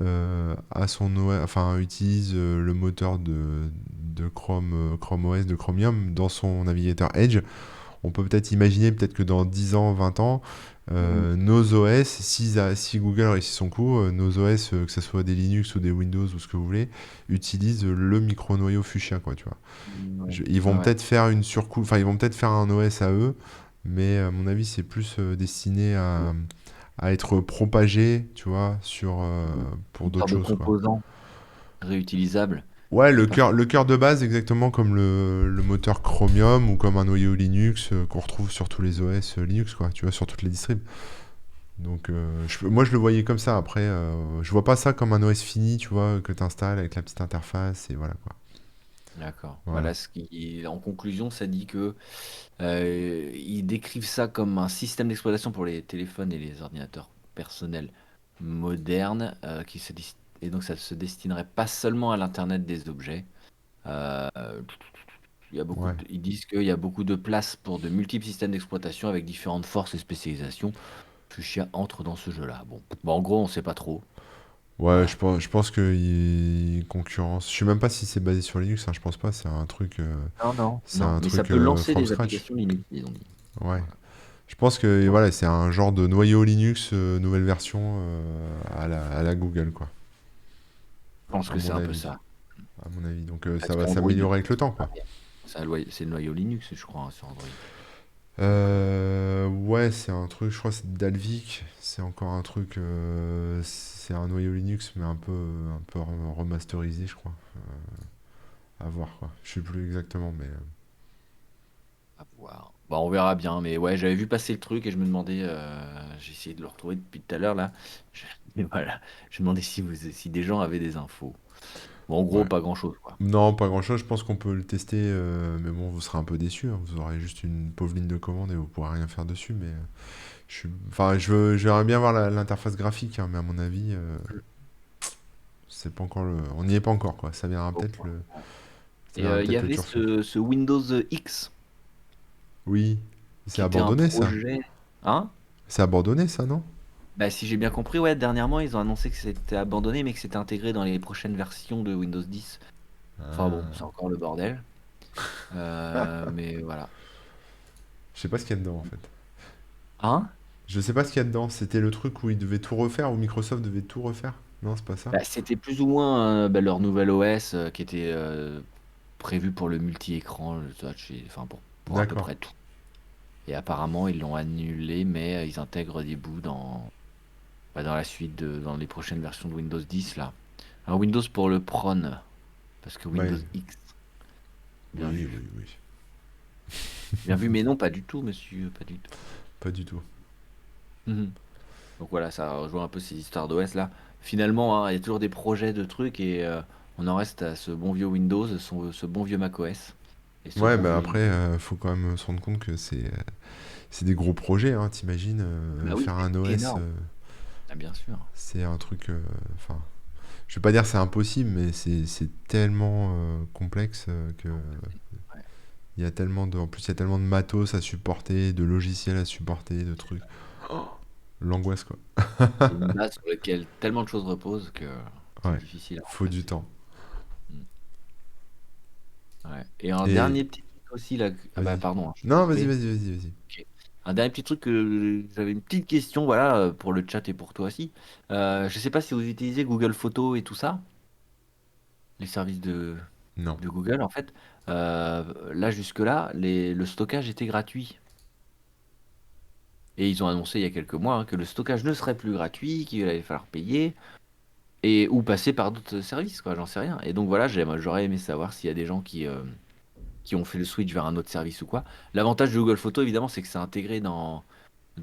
a son enfin, utilise le moteur de Chrome, Chrome OS, de Chromium dans son navigateur Edge, on peut peut-être imaginer peut-être que dans 10 ans, 20 ans, Mhm. nos OS, si Google réussit son coup, nos OS, que ce soit des Linux ou des Windows ou ce que vous voulez, utilisent le micro-noyau Fuchsia, quoi, tu vois. Ouais. Ils Ouais, vont ouais. peut-être faire une surcouche, enfin, ils vont peut-être faire un OS à eux, mais à mon avis, c'est plus destiné à être propagé, tu vois, pour Une d'autres sorte de choses, quoi. composant réutilisable. Ouais, Je pense. le cœur de base, exactement comme le moteur Chromium ou comme un noyau Linux qu'on retrouve sur tous les OS Linux, quoi, tu vois, sur toutes les distribs. Donc, moi, je le voyais comme ça. Après, je vois pas ça comme un OS fini, tu vois, que tu installes avec la petite interface et voilà, quoi. D'accord. Voilà. Voilà en conclusion, ça dit que ils décrivent ça comme un système d'exploitation pour les téléphones et les ordinateurs personnels modernes, et donc ça se destinerait pas seulement à l'Internet des objets. Euh, Ouais. ils disent qu'il y a beaucoup de place pour de multiples systèmes d'exploitation avec différentes forces et spécialisations. Fuchsia entre dans ce jeu-là. Bon, en gros, on sait pas trop. Ouais, Voilà. je pense qu'il concurrence. Je sais même pas si c'est basé sur Linux, hein, je pense pas. Non, non, C'est non, un mais ça truc peut lancer from des scratch. applications Linux, ils ont dit. Ouais. Voilà. Je pense que Bon, voilà, c'est un genre de noyau Linux, nouvelle version à la Google, quoi. je pense À que c'est mon un peu avis. ça. À mon avis. Donc ça Parce va qu'Android ne s'améliorer avec le fonctionne temps, pas quoi. bien. C'est le noyau Linux, je crois, hein, sur Android. Ouais, c'est un truc, je crois, que c'est Dalvik. C'est encore un truc, c'est un noyau Linux, mais un peu remasterisé, je crois. À voir, quoi. Je sais plus exactement, mais À voir. Bon, on verra bien, mais ouais, j'avais vu passer le truc et je me demandais, j'ai essayé de le retrouver depuis tout à l'heure là. Je- Mais voilà, je me demandais si des gens avaient des infos. Bon, en gros, ouais. pas grand-chose, quoi. Non, pas grand-chose. Je pense qu'on peut le tester, mais bon, vous serez un peu déçus, hein. Vous aurez juste une pauvre ligne de commande et vous pourrez rien faire dessus. Mais enfin, j'aimerais bien voir l'interface graphique, hein, mais à mon avis, c'est pas encore on n'y est pas encore, quoi. Bon, ouais. Ça Et viendra il y peut-être le avait turfu. ce Windows X Oui, c'est qui était un abandonné, ça. projet. Hein? C'est abandonné, ça, non? Bah, si j'ai bien compris, ouais, dernièrement, ils ont annoncé que c'était abandonné, mais que c'était intégré dans les prochaines versions de Windows 10. Enfin bon, c'est Ah. encore le bordel. Mais voilà. Je sais pas ce qu'il y a dedans, en fait. Hein? Je sais pas ce qu'il y a dedans. C'était le truc où ils devaient tout refaire, où Microsoft devait tout refaire? Non, c'est pas ça? Bah, c'était plus ou moins bah, leur nouvel OS qui était prévu pour le multi-écran, le touch, enfin pour à peu D'accord. près tout. Et apparemment, ils l'ont annulé, mais ils intègrent des bouts dans la suite, dans les prochaines versions de Windows 10 là. Alors Windows pour le Prone, parce que Windows Ouais. X, bien Oui, vu. oui, oui. Bien vu, mais non, pas du tout, monsieur, pas du tout. Pas du tout. Mhm. Donc voilà, ça rejoint un peu ces histoires d'OS là. Finalement, hein, il y a toujours des projets de trucs et on en reste à ce bon vieux Windows, ce bon vieux macOS et ce Ouais, bon bah vieux après, Linux. faut quand même se rendre compte que c'est des gros projets, hein. T'imagines Bah oui, faire un c'est OS, énorme. Ah, bien sûr. c'est un truc. Enfin, je vais pas dire c'est impossible, mais c'est tellement complexe que Ouais. il y a tellement en plus il y a tellement de matos à supporter, de logiciels à supporter, de trucs. L'angoisse, quoi. C'est une base sur laquelle tellement de choses reposent que c'est Ouais, difficile à faut du remplacer. temps. Mm. Ouais. Et un Et dernier petit truc aussi là. Ah bah vas-y. pardon, hein, je t'ai Non, vas-y, coupé. vas-y, vas-y, vas-y. Ok. Un dernier petit truc que j'avais une petite question, voilà, pour le chat et pour toi aussi. Je sais pas si vous utilisez Google Photos et tout ça, les services Non. de Google en fait. Là jusque-là, le stockage était gratuit. Et ils ont annoncé il y a quelques mois hein, que le stockage ne serait plus gratuit, qu'il allait falloir payer. Et ou passer par d'autres services, quoi, j'en sais rien. Et donc voilà, j'aurais aimé savoir s'il y a des gens qui ont fait le switch vers un autre service ou quoi. L'avantage de Google Photos, évidemment, c'est que c'est intégré dans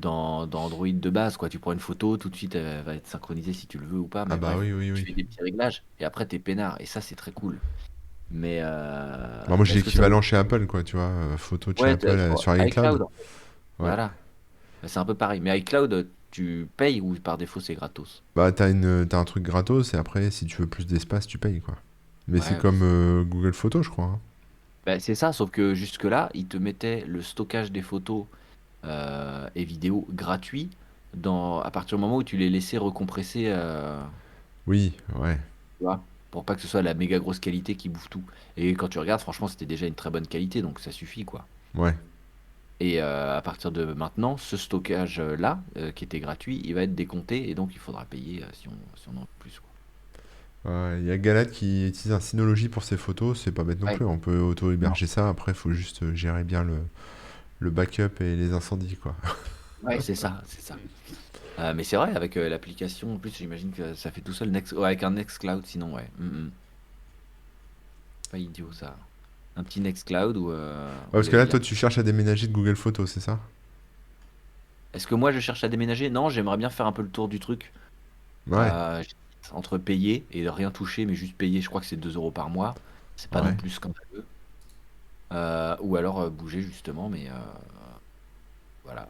Android de base, quoi. Tu prends une photo, tout de suite, elle va être synchronisée si tu le veux ou pas. Ah Mais bah bref, oui, oui, tu oui. fais des petits réglages et après, t'es peinard. Et ça, c'est très cool. Mais Bah, moi, j'ai est-ce que ça vaut... l'équivalent chez Apple, quoi, tu vois. Photo de chez Ouais, Apple sur sur iCloud. iCloud, en fait. Ouais. Voilà. Bah, c'est un peu pareil. Mais iCloud, tu payes ou par défaut, c'est gratos? Bah, t'as un truc gratos et après, si tu veux plus d'espace, tu payes, quoi. Mais c'est Ouais, bah, comme Google Photos, je crois, hein. bah, c'est ça, sauf que jusque-là, ils te mettaient le stockage des photos et vidéos gratuits à partir du moment où tu les laissais recompresser, Oui, ouais, tu vois, pour pas que ce soit la méga grosse qualité qui bouffe tout. Et quand tu regardes, franchement, c'était déjà une très bonne qualité, donc ça suffit, quoi. ouais. Et à partir de maintenant, ce stockage-là, qui était gratuit, il va être décompté et donc il faudra payer si on en veut plus, quoi. Ouais, il y a Galad qui utilise un Synology pour ses photos, c'est pas bête non Ouais, plus. On peut non. auto-héberger ça, après, faut juste gérer bien le backup et les incendies, quoi. Ouais, c'est ça, c'est ça. Mais c'est vrai, avec l'application, en plus, j'imagine que ça fait tout seul, ouais, avec un Nextcloud, sinon, ouais. Pas idiot, ça. Un petit Nextcloud Ouais, où il parce y que a, là, il y a toi, tout. tu cherches à déménager de Google Photos, c'est ça? Est-ce que moi, je cherche à déménager? Non, j'aimerais bien faire un peu le tour du truc. Ouais, J'hésite entre payer et rien toucher, mais juste payer, je crois que c'est 2 euros par mois. C'est pas non ouais. plus scandaleux. Ou alors bouger, justement, mais voilà.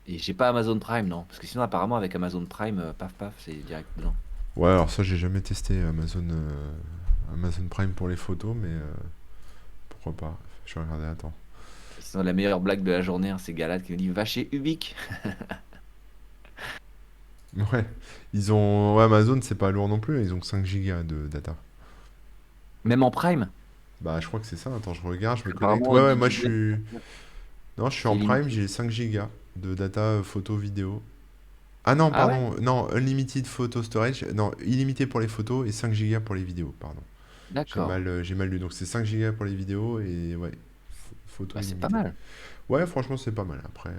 Et j'ai pas Amazon Prime, non. Parce que sinon, apparemment, avec Amazon Prime, paf paf, c'est direct dedans. Ouais, alors ça, j'ai jamais testé Amazon Prime pour les photos, mais pourquoi pas? Je vais regarder, attends. Et sinon, la meilleure blague de la journée, hein, c'est Galad qui me dit va chez Ubik. Ouais, ouais, Amazon, c'est pas lourd non plus, ils ont que 5 gigas de data. Même en Prime. Bah, je crois que c'est ça. Attends, je regarde, je me connecte. Apparemment, Ouais, ouais, moi, je Digibet, suis. Non, je suis c'est en Prime, illimité. j'ai 5 gigas de data photo vidéo. Ah non, Ah ouais? pardon, non, Unlimited Photo Storage, non, illimité pour les photos et 5 gigas pour les vidéos, pardon. D'accord. J'ai mal lu. Donc c'est 5 gigas pour les vidéos et ouais, photo Bah, c'est pas illimitée. mal Ouais, franchement, c'est pas mal. Après,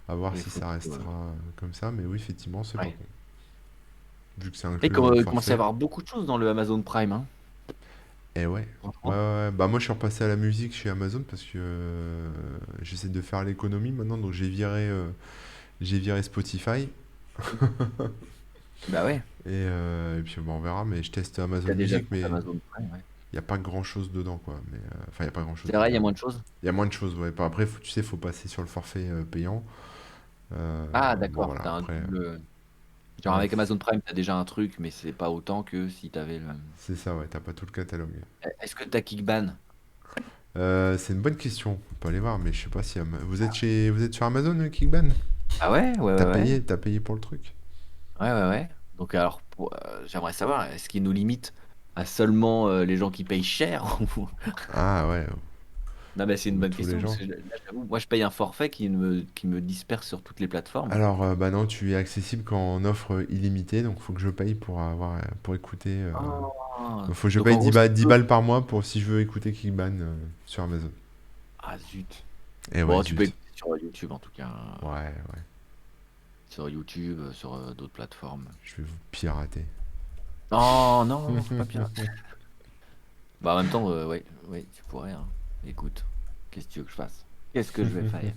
à voir pour les si ça photos. restera comme ça, mais oui, effectivement, c'est pas Ouais. con. Vu que c'est Et inclus dans le il commence à y forfait. avoir beaucoup de choses dans le Amazon Prime, hein, Et ouais. Ouais, ouais, franchement. ouais. Bah moi je suis repassé à la musique chez Amazon parce que j'essaie de faire l'économie maintenant, donc j'ai viré Spotify. Bah ouais. Et puis bon, on verra, mais je teste Amazon T'as déjà le Music, compte mais Amazon Prime, ouais. il n'y a pas grand-chose dedans, quoi. Mais, enfin, il n'y a pas grand-chose. C'est vrai, il y a moins de choses. Y a moins de choses, ouais. Après, tu sais, faut passer sur le forfait payant. Ah, Bon, d'accord. voilà, T'as un après, double. Genre ouais, avec Amazon Prime, t'as déjà un truc, mais c'est pas autant que si t'avais le. c'est ça, ouais, t'as pas tout le catalogue. Est-ce que t'as Kickban? C'est une bonne question. On peut aller voir, mais je sais pas si... vous êtes sur Amazon, Kickban? Ah ouais, ouais, ouais, ouais. T'as payé pour le truc? Ouais, ouais, ouais. Donc alors, j'aimerais savoir, est-ce qu'ils nous limitent à seulement les gens qui payent cher ou- Ah ouais, Non, mais c'est une ou bonne tous les question, parce gens. que là, j'avoue, moi je paye un forfait qui me disperse sur toutes les plateformes. Alors, bah non, tu es accessible qu'en offre illimitée, donc faut que je paye pour écouter. Ah, Donc faut que je donc paye en 10 gros, si balles, tu 10 veux. balles par mois pour si je veux écouter Kickban sur Amazon. Ah zut. Et ouais, Bon, tu peux zut. écouter sur YouTube en tout cas, Ouais, ouais, sur YouTube, sur d'autres plateformes. je vais vous pirater. Non, non, faut pas pirater. Bah en même temps, ouais, ouais, tu pourrais, hein. Écoute, qu'est-ce que tu veux que je fasse? Qu'est-ce que je vais faire?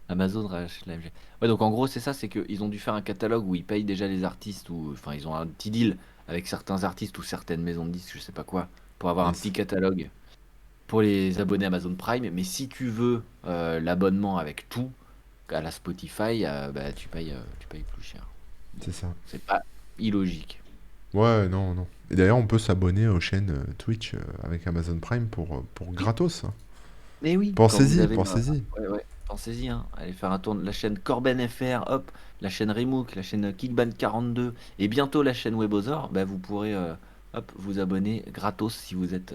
Amazon rachète la MG. Ouais, donc en gros, c'est ça, c'est qu'ils ont dû faire un catalogue où ils payent déjà les artistes, ou enfin, ils ont un petit deal avec certains artistes ou certaines maisons de disques, je sais pas quoi, pour avoir un Yes. petit catalogue pour les abonnés Amazon Prime. Mais si tu veux l'abonnement avec tout, à la Spotify, bah, tu payes plus cher. Bon, C'est ça. c'est pas illogique. Ouais, non, non. Et d'ailleurs, on peut s'abonner aux chaînes Twitch avec Amazon Prime pour Oui, gratos, hein. mais oui, quand vous Pensez-y, avez. pensez-y. Ouais, ouais, pensez-y, hein. Allez faire un tour de la chaîne Corben FR, hop, la chaîne Remook, la chaîne Kickban 42, et bientôt la chaîne Webosaur, bah, vous pourrez hop, vous abonner gratos si vous êtes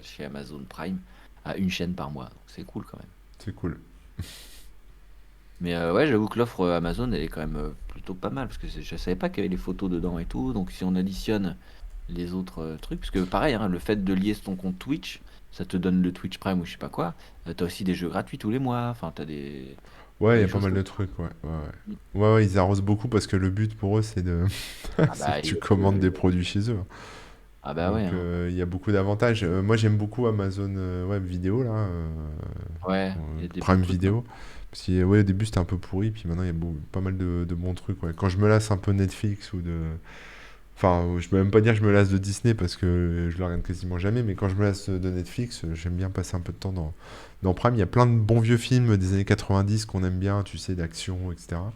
chez Amazon Prime à une chaîne par mois. Donc c'est cool quand même. C'est cool. Mais ouais, j'avoue que l'offre Amazon, elle est quand même plutôt pas mal, parce que je savais pas qu'il y avait les photos dedans et tout. Donc si on additionne les autres trucs, parce que pareil, hein, le fait de lier ton compte Twitch, ça te donne le Twitch Prime ou je sais pas quoi. T'as aussi des jeux gratuits tous les mois, enfin Ouais, t'as il y des a pas choses mal comme de ça. trucs, ouais. Ouais, Mm. ouais. Ouais, ouais, ils arrosent beaucoup parce que le but pour eux, c'est de... Ah c'est bah, que tu commandes des produits chez eux, hein. ah bah ouais, Donc, hein. il y a beaucoup d'avantages. Moi, j'aime beaucoup Amazon Web Vidéo, là, Ouais, il y a des bons Prime trucs maintenant. Vidéo. Parce que, ouais, au début, c'était un peu pourri, puis maintenant, il y a pas mal de bons trucs, ouais. Quand je me lasse un peu de Netflix ou de... Enfin, je peux même pas dire que je me lasse de Disney parce que je le regarde quasiment jamais, mais quand je me lasse de Netflix, j'aime bien passer un peu de temps dans Prime. Il y a plein de bons vieux films des années 90 qu'on aime bien, tu sais, d'action, etc.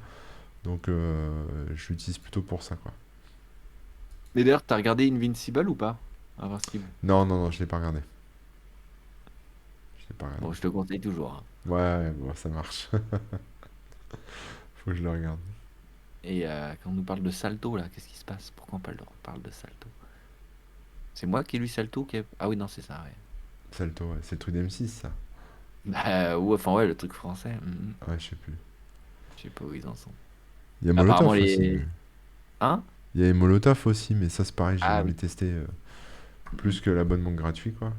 Donc, je l'utilise plutôt pour ça, quoi. Mais d'ailleurs, t'as regardé Invincible ou pas? Invincible. Non, non, non, je l'ai pas regardé. Je l'ai pas regardé. Bon, je te conseille toujours, hein. Ouais, ouais, bon, ça marche. Faut que je le regarde. Et quand on nous parle de Salto, là, qu'est-ce qui se passe? Pourquoi on parle de Salto? C'est moi qui ai lu Salto Ah oui, non, c'est ça, ouais. Salto, ouais. C'est le truc d'M6, ça. Bah, ouais, enfin, ouais, le truc français. Ouais, je sais plus. Je sais pas où ils en sont. Il y a Apparemment, Molotov aussi. les. Hein? Il y a Molotov aussi, mais ça, c'est pareil, j'ai Ah jamais oui. testé Mm, plus mm. que l'abonnement gratuit, quoi.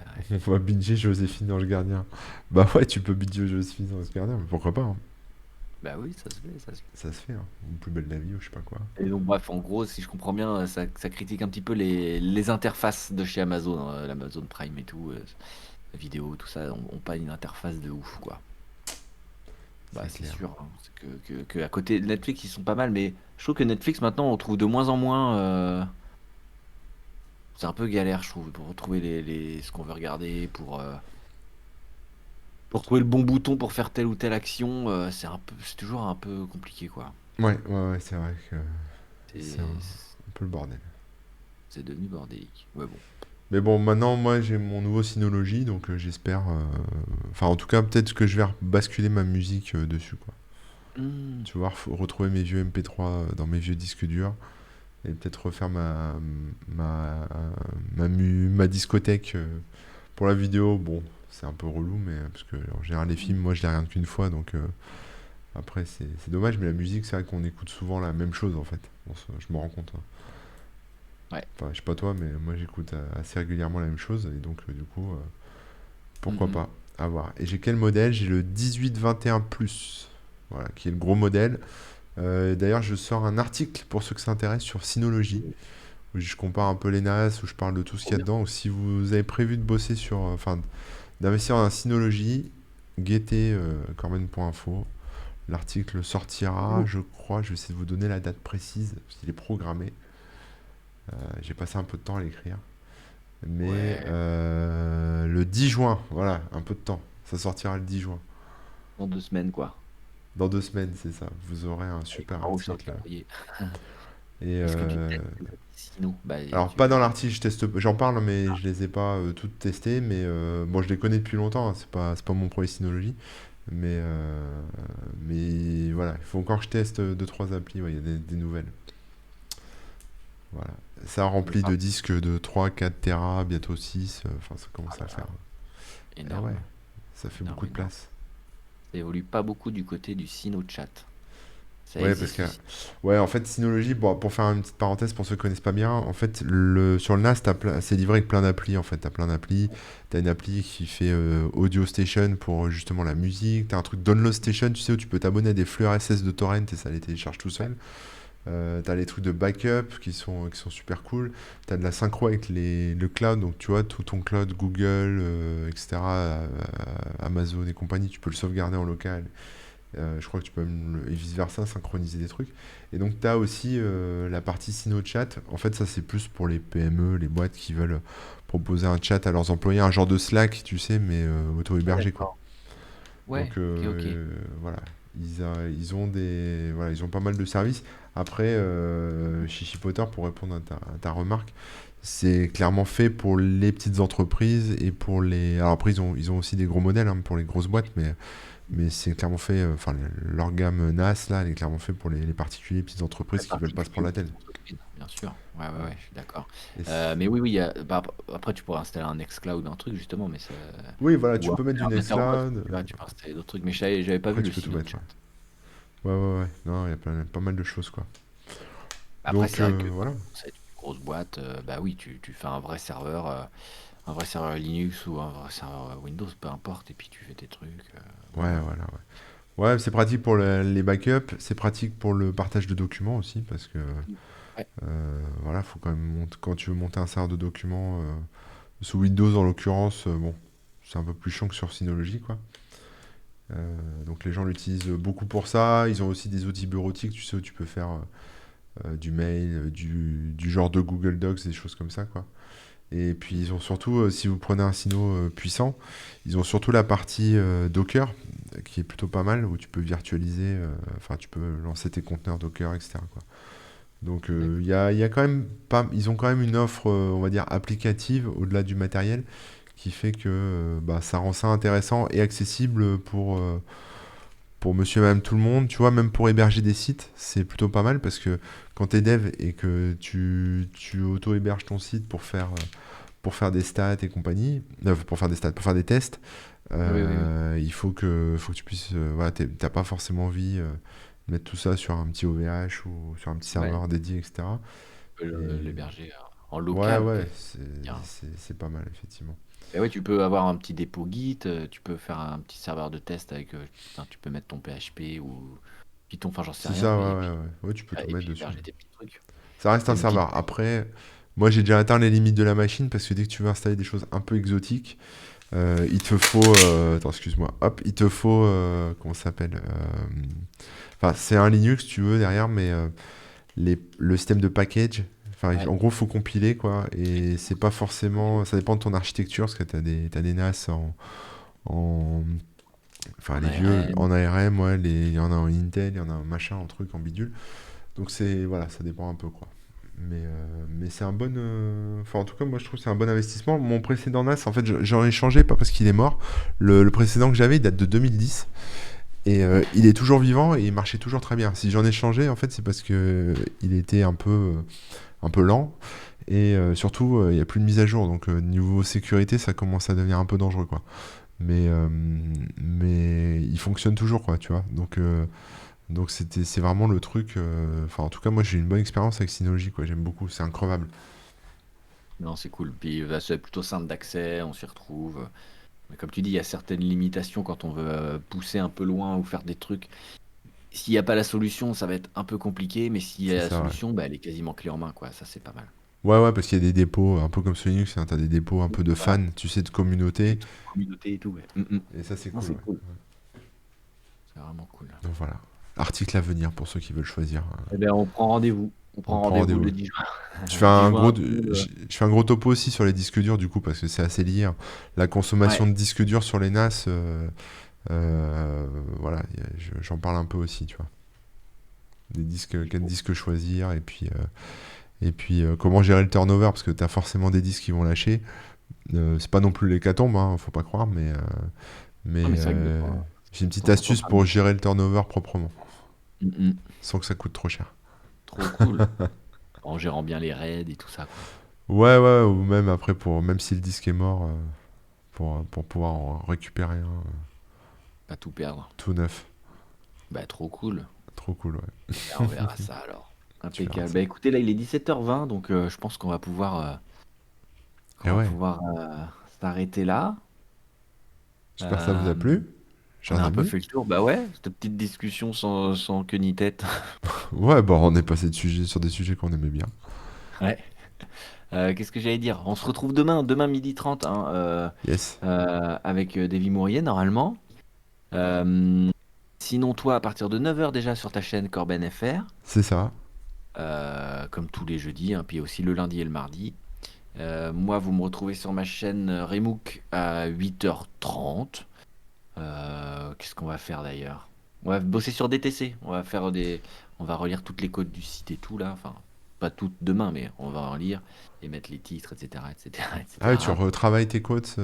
Ouais. On va binger Joséphine Ange Gardien. Bah ouais, tu peux binger Joséphine Ange Gardien, mais pourquoi pas, hein. Bah oui, ça se fait, ça se fait. Ça se fait, hein. Ou Plus belle la vie, ou je sais pas quoi. Et donc, bref, en gros, si je comprends bien, ça critique un petit peu les interfaces de chez Amazon, l'Amazon Prime et tout, vidéo, tout ça, ont pas une interface de ouf, quoi. Bah, C'est c'est clair. sûr, hein. C'est que à côté de Netflix, ils sont pas mal, mais je trouve que Netflix, maintenant, on trouve de moins en moins. C'est un peu galère, je trouve, pour retrouver ce qu'on veut regarder, pour trouver le bon bouton pour faire telle ou telle action. C'est toujours un peu compliqué, quoi. Ouais, ouais, ouais, c'est vrai que c'est C'est un peu le bordel. c'est devenu bordélique. Ouais, bon. Mais bon, maintenant, moi, j'ai mon nouveau Synology, donc j'espère. Enfin, en tout cas, peut-être que je vais basculer ma musique dessus, quoi. Hmm. Tu vois, retrouver mes vieux MP3 dans mes vieux disques durs et peut-être refaire ma, ma discothèque pour la vidéo. Bon, c'est un peu relou, mais parce que en général, les films, moi, je les regarde qu'une fois, donc après, c'est dommage, mais la musique, c'est vrai qu'on écoute souvent la même chose, en fait. Bon, je me rends compte, hein. Ouais. Enfin, je sais pas toi, mais moi, j'écoute assez régulièrement la même chose, et donc, du coup, Hmm, pourquoi hmm. pas. À voir. Et j'ai quel modèle? J'ai le 1821 Plus, voilà, qui est le gros modèle. D'ailleurs, je sors un article pour ceux que ça intéresse sur Synology, où je compare un peu les NAS, où je parle de tout ce qu'il Trop y a bien. dedans. Ou si vous avez prévu de bosser sur, enfin, d'investir dans un Synology, guettez corben.info. L'article sortira, Ouh. je crois, je vais essayer de vous donner la date précise, parce qu'il est programmé. J'ai passé un peu de temps à l'écrire. Mais Ouais, le 10 juin, voilà, un peu de temps. Ça sortira le 10 juin. dans 2 semaines, quoi. Dans 2 semaines, c'est ça. Vous aurez un Avec super grand rouge sur le article. calendrier. Et Est-ce que tu testes les applis Sino? Bah, alors, pas dans l'article, j'en parle, mais je les ai pas toutes testées. Mais bon, je les connais depuis longtemps, hein. C'est pas mon premier Synology. Mais voilà, il faut encore que je teste deux trois applis. Ouais, il y a des nouvelles. Voilà. Ça Mais remplit pas de disques de 3 4 Tera, bientôt 6. Enfin, ça commence à faire. Et ouais, énorme, ça fait beaucoup énorme, de énorme. place. Ça évolue pas beaucoup du côté du Sino Chat. Ça Ouais, parce existe que, aussi. ouais, en fait, Synology, bon, pour faire une petite parenthèse pour ceux qui connaissent pas bien, en fait, sur le NAS, c'est livré avec plein d'applis, en fait. T'as plein d'applis. T'as une appli qui fait Audio Station pour justement la musique. T'as un truc Download Station, tu sais, où tu peux t'abonner à des flux RSS de torrent et ça les télécharge tout Ouais, seul. T'as les trucs de backup qui sont super cool. T'as de la synchro avec le cloud, donc tu vois, tout ton cloud, Google, etc., Amazon et compagnie, tu peux le sauvegarder en local. Je crois que tu peux même, et vice-versa, synchroniser des trucs. Et donc, tu as aussi la partie SinoChat. En fait, ça, c'est plus pour les PME, les boîtes qui veulent proposer un chat à leurs employés, un genre de Slack, tu sais, mais ouais, auto-hébergé, quoi. d'accord. Ouais, Donc, ok, ok. voilà. Ils ont voilà, ils ont pas mal de services. Après, Chichi Potter, pour répondre à ta remarque, c'est clairement fait pour les petites entreprises et pour les. Alors après, ils ont aussi des gros modèles hein, pour les grosses boîtes, mais c'est clairement fait, enfin, leur gamme NAS, là, elle est clairement fait pour les particuliers, petites Très entreprises qui veulent pas se particulier prendre aux la tête. petites entreprises, bien sûr. Ouais, ouais, Voilà. ouais, je suis d'accord. Et Mais oui, oui, bah, après, tu pourrais installer un Nextcloud, un truc, justement, mais ça. oui, voilà, tu Ou un peux mettre du un Mattermost, Nextcloud. tu vois, tu peux installer d'autres trucs. Mais j'avais pas vu Après, le tu peux tout mettre, SinoChat. ouais. Ouais, ouais, ouais. Non, il y a pas mal de choses, quoi. Après, Donc, c'est vrai que quand voilà. tu commences à être une grosse boîte, bah oui, tu fais un vrai serveur Linux ou un vrai serveur Windows, peu importe, et puis tu fais tes trucs. Ouais, Ouais, ouais. voilà, ouais. Ouais, c'est pratique pour les backups, c'est pratique pour le partage de documents aussi, parce que, Ouais, voilà, faut quand même quand tu veux monter un serveur de documents, sous Windows en l'occurrence, bon, c'est un peu plus chiant que sur Synology, quoi. Donc les gens l'utilisent beaucoup pour ça. Ils ont aussi des outils bureautiques, tu sais, où tu peux faire du mail, du genre de Google Docs, des choses comme ça, quoi. Et puis ils ont surtout, si vous prenez un Sino puissant, ils ont surtout la partie Docker, qui est plutôt pas mal, où tu peux virtualiser, enfin tu peux lancer tes conteneurs Docker, etc., quoi. Donc d'accord. il y a quand même pas, ils ont quand même une offre, on va dire, applicative au-delà du matériel, qui fait que bah, ça rend ça intéressant et accessible pour monsieur et madame tout le monde, tu vois, même pour héberger des sites, c'est plutôt pas mal parce que quand tu es dev et que tu auto-héberges ton site pour faire des stats et compagnie, pour faire des stats, pour faire des tests, Oui, oui, oui. il faut que tu puisses, voilà, t'as pas forcément envie de mettre tout ça sur un petit OVH ou sur un petit Ouais, serveur dédié, etc. Et l'héberger en ouais, local, ouais, quoi. c'est Bien. c'est- c'est pas mal, effectivement. Et ouais, tu peux avoir un petit dépôt Git, tu peux faire un petit serveur de test avec, enfin, tu peux mettre ton PHP ou Python, enfin j'en sais C'est rien, ça, mais ouais, ouais, ouais. Ouais, tu peux tout et mettre puis dessus. héberger tes petits trucs. Ça reste un Et une petite. serveur. Après, moi j'ai déjà atteint les limites de la machine parce que dès que tu veux installer des choses un peu exotiques, il te faut. Attends, excuse-moi. Hop, il te faut. Comment ça s'appelle Enfin, c'est un Linux, tu veux, derrière, mais le système de package. Enfin, Ouais, en gros, faut compiler, quoi. Et c'est pas forcément. Ça dépend de ton architecture, parce que t'as des NAS en- enfin, en les vieux, ARM. en ARM, ouais, il y en a en Intel, il y en a un machin, en truc, en bidule. Donc, c'est. Voilà, ça dépend un peu, quoi. Mais c'est un bon. Enfin, en tout cas, moi, je trouve que c'est un bon investissement. Mon précédent NAS, en fait, j'en ai changé, pas parce qu'il est mort. Le précédent que j'avais, il date de 2010. Et il est toujours vivant et il marchait toujours très bien. Si j'en ai changé, en fait, c'est parce que il était un peu lent. Et surtout, il n'y a plus de mise à jour. Donc, niveau sécurité, ça commence à devenir un peu dangereux, quoi. Mais il fonctionne toujours, quoi, tu vois. Donc c'est vraiment le truc. Enfin, en tout cas, moi, j'ai une bonne expérience avec Synology, quoi. J'aime beaucoup. C'est increvable. Non, c'est cool. Puis c'est plutôt simple d'accès, on s'y retrouve. Mais comme tu dis, il y a certaines limitations quand on veut pousser un peu loin ou faire des trucs. S'il n'y a pas la solution, ça va être un peu compliqué, mais s'il y a C'est la ça, ouais. solution, bah, elle est quasiment clé en main, quoi. Ça, c'est pas mal. Ouais, ouais, parce qu'il y a des dépôts, un peu comme sur Linux, hein, t'as des dépôts un peu de Voilà, fans, tu sais, de des communauté. trucs de communauté et tout, ouais. Et ça, c'est Non, cool, c'est ouais. cool. C'est vraiment cool. Donc voilà. Article à venir pour ceux qui veulent choisir. Eh bien, on prend rendez-vous. On On prend prend rendez-vous rendez-vous. le 10 juin. Je fais 10 un juin, gros, un peu, je fais un gros topo aussi sur les disques durs du coup parce que c'est assez lié, hein. La ouais. consommation de disques durs sur les NAS, voilà, j'en parle un peu aussi, tu vois. Des disques, Il quels faut. disques choisir et puis comment gérer le turnover parce que tu as forcément des disques qui vont lâcher. C'est pas non plus l'hécatombe, hein, faut pas croire, Non, mais mais c'est vrai que j'ai une de petite temps en temps, astuce ça pour manque. gérer le turnover proprement, Mm, mm. sans que ça coûte trop cher. Trop cool. En gérant bien les raids et tout ça, quoi. Ouais, ouais, ou même après même si le disque est mort, pour pouvoir en récupérer un Pas tout perdre. tout neuf. Bah, trop cool. Trop cool, ouais. Bah, on verra ça alors. Tu verras Impeccable. ça. Bah écoutez, là il est 17h20, donc je pense Et qu'on va ouais, pouvoir s'arrêter là. j'espère que ça vous a Euh, plu, on a chers un peu amis. fait le tour. Bah ouais, cette petite discussion sans queue ni tête. Ouais, bon, on est passé sur des sujets qu'on aimait bien. Ouais. Qu'est-ce que j'allais dire? On se retrouve demain 12h30 hein, Yes, avec Davy Mourier normalement. Euh, Sinon toi à partir de 9h déjà sur ta chaîne Corben FR, c'est ça. comme tous les jeudis, hein, puis aussi le lundi et le mardi. Moi, vous me retrouvez sur ma chaîne Remook à 8h30. Qu'est-ce qu'on va faire d'ailleurs? On va bosser sur DTC. On va relire toutes les codes du site et tout là. Enfin, pas toutes demain, mais on va en lire et mettre les titres, etc., etc., Ah oui, tu etc. retravailles tes côtes.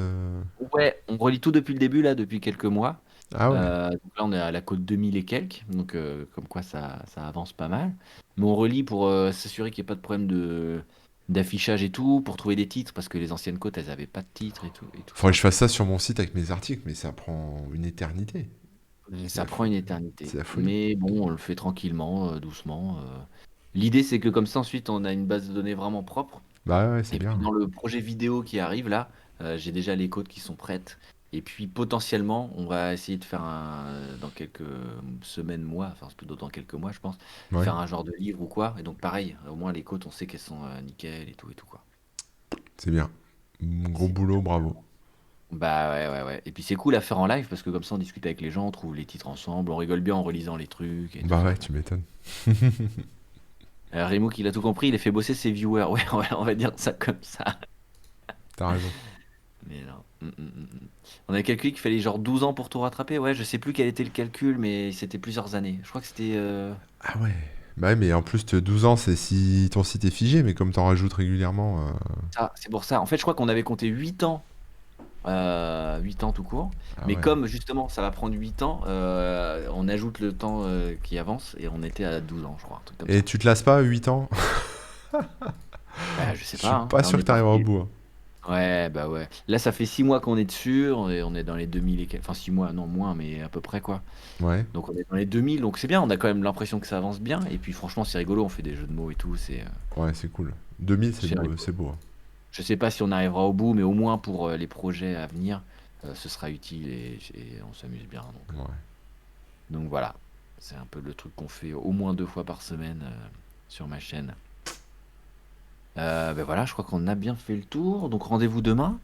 Ouais, on relit tout depuis le début là, depuis quelques mois. Ah ouais. Donc là, on est à la côte 2000 et quelques, donc comme quoi ça avance pas mal. Mais on relit pour s'assurer qu'il n'y ait pas de problème d'affichage et tout, pour trouver des titres, parce que les anciennes côtes, elles avaient pas de titres et tout Faudrait que ça. je fasse ça sur mon site avec mes articles, mais ça prend une éternité. Et C'est ça la prend folie. une C'est éternité. la folie. Mais bon, on le fait tranquillement, doucement. L'idée, c'est que comme ça, ensuite, on a une base de données vraiment propre. Bah ouais, c'est Et puis bien. dans le projet vidéo qui arrive là, j'ai déjà les codes qui sont prêtes. Et puis potentiellement, on va essayer de faire dans quelques semaines, mois, enfin c'est plutôt dans quelques mois je pense, Ouais, faire un genre de livre ou quoi. Et donc pareil, au moins les codes, on sait qu'elles sont nickel et tout quoi. c'est bien. Gros C'est boulot, top. bravo. Bah ouais, ouais, ouais. Et puis c'est cool à faire en live parce que comme ça on discute avec les gens, on trouve les titres ensemble, on rigole bien en relisant les trucs et tout Bah ça. ouais, Donc. tu m'étonnes. Remook, il a tout compris, il a fait bosser ses viewers. Ouais, on va dire ça comme ça. T'as raison. Mais non. On avait calculé qu'il fallait genre 12 ans pour tout rattraper. Ouais, je sais plus quel était le calcul, mais c'était plusieurs années. Je crois que c'était. Ah ouais. Bah ouais, mais en plus, 12 ans, c'est si ton site est figé, mais comme t'en rajoutes régulièrement. Ça, c'est pour ça. En fait, je crois qu'on avait compté 8 ans. 8 ans tout court. Ah Mais ouais. comme justement ça va prendre 8 ans, on ajoute le temps qui avance et on était à 12 ans, je crois, un truc comme Et ça. tu te lasses pas à 8 ans? Bah, je sais Je pas, suis hein. pas Là, on sûr que est t'arriveras au parti. bout, hein. Ouais, bah ouais. Là, ça fait 6 mois qu'on est dessus. On est dans les 2000 et quelques. Enfin, 6 mois, non, moins, mais à peu près quoi. Ouais. Donc on est dans les 2000, donc c'est bien, on a quand même l'impression que ça avance bien, et puis franchement c'est rigolo, on fait des jeux de mots et tout, Ouais, c'est cool. 2000, c'est c'est beau, rigolo. hein. Je sais pas si on arrivera au bout, mais au moins pour les projets à venir, ce sera utile et on s'amuse bien. Ouais. Donc voilà, c'est un peu le truc qu'on fait au moins 2 fois par semaine sur ma chaîne. Ben voilà, je crois qu'on a bien fait le tour. Donc rendez-vous demain.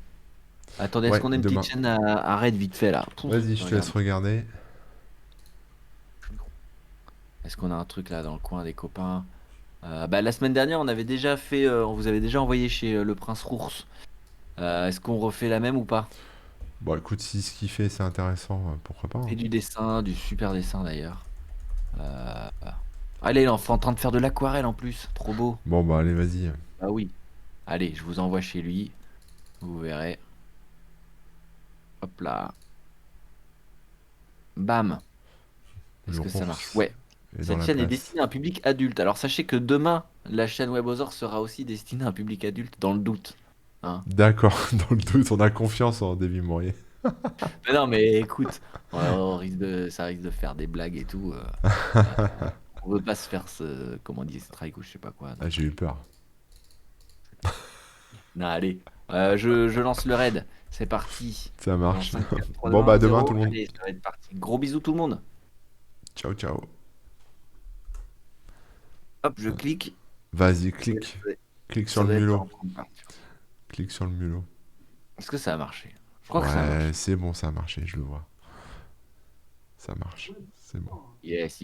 Attendez, est-ce Ouais, qu'on a une petite demain. chaîne à raid vite fait là? Pouf, Vas-y, je je te laisse regarde. regarder. Est-ce qu'on a un truc là dans le coin des copains? Bah, la semaine dernière, on avait déjà fait, on vous avait déjà envoyé chez le Prince Rours. Est-ce qu'on refait la même ou pas? Bon, écoute, si ce qu'il fait, c'est intéressant, pourquoi pas, Fait hein. du dessin, du super dessin d'ailleurs. Euh, Allez, il est en train de faire de l'aquarelle en plus, trop beau. Bon, bah, allez, vas-y. Ah oui. Allez, je vous envoie chez lui, vous verrez. Hop là, bam. Est-ce Le que ça marche? Rours Ouais. est dans Cette la chaîne est place. destinée à un public adulte. Alors sachez que demain, la chaîne Webosaur sera aussi destinée à un public adulte dans le doute. Hein. D'accord, dans le doute, on a confiance en Davy Mourier. Mais non, mais écoute, ça risque de faire des blagues et tout. Euh, on veut pas se faire comment on dit, strike ou je sais pas quoi. Ah, Donc, j'ai eu peur. non, allez, je lance le raid. C'est parti. Ça Dans marche. 5, 4, 3, 2, Bon, bah, 1, à demain, 0. tout le monde. Allez, ça va être parti. Gros bisous tout le monde. Ciao, ciao. Hop, je clique. Vas-y, Et clique. Clique sur ça le doit être mulot. en train de partir. Clique sur le mulot. Est-ce que ça a marché? Je crois que ça a Ouais, marché. c'est bon, ça a marché, je le vois. Ça marche. C'est bon. Yes,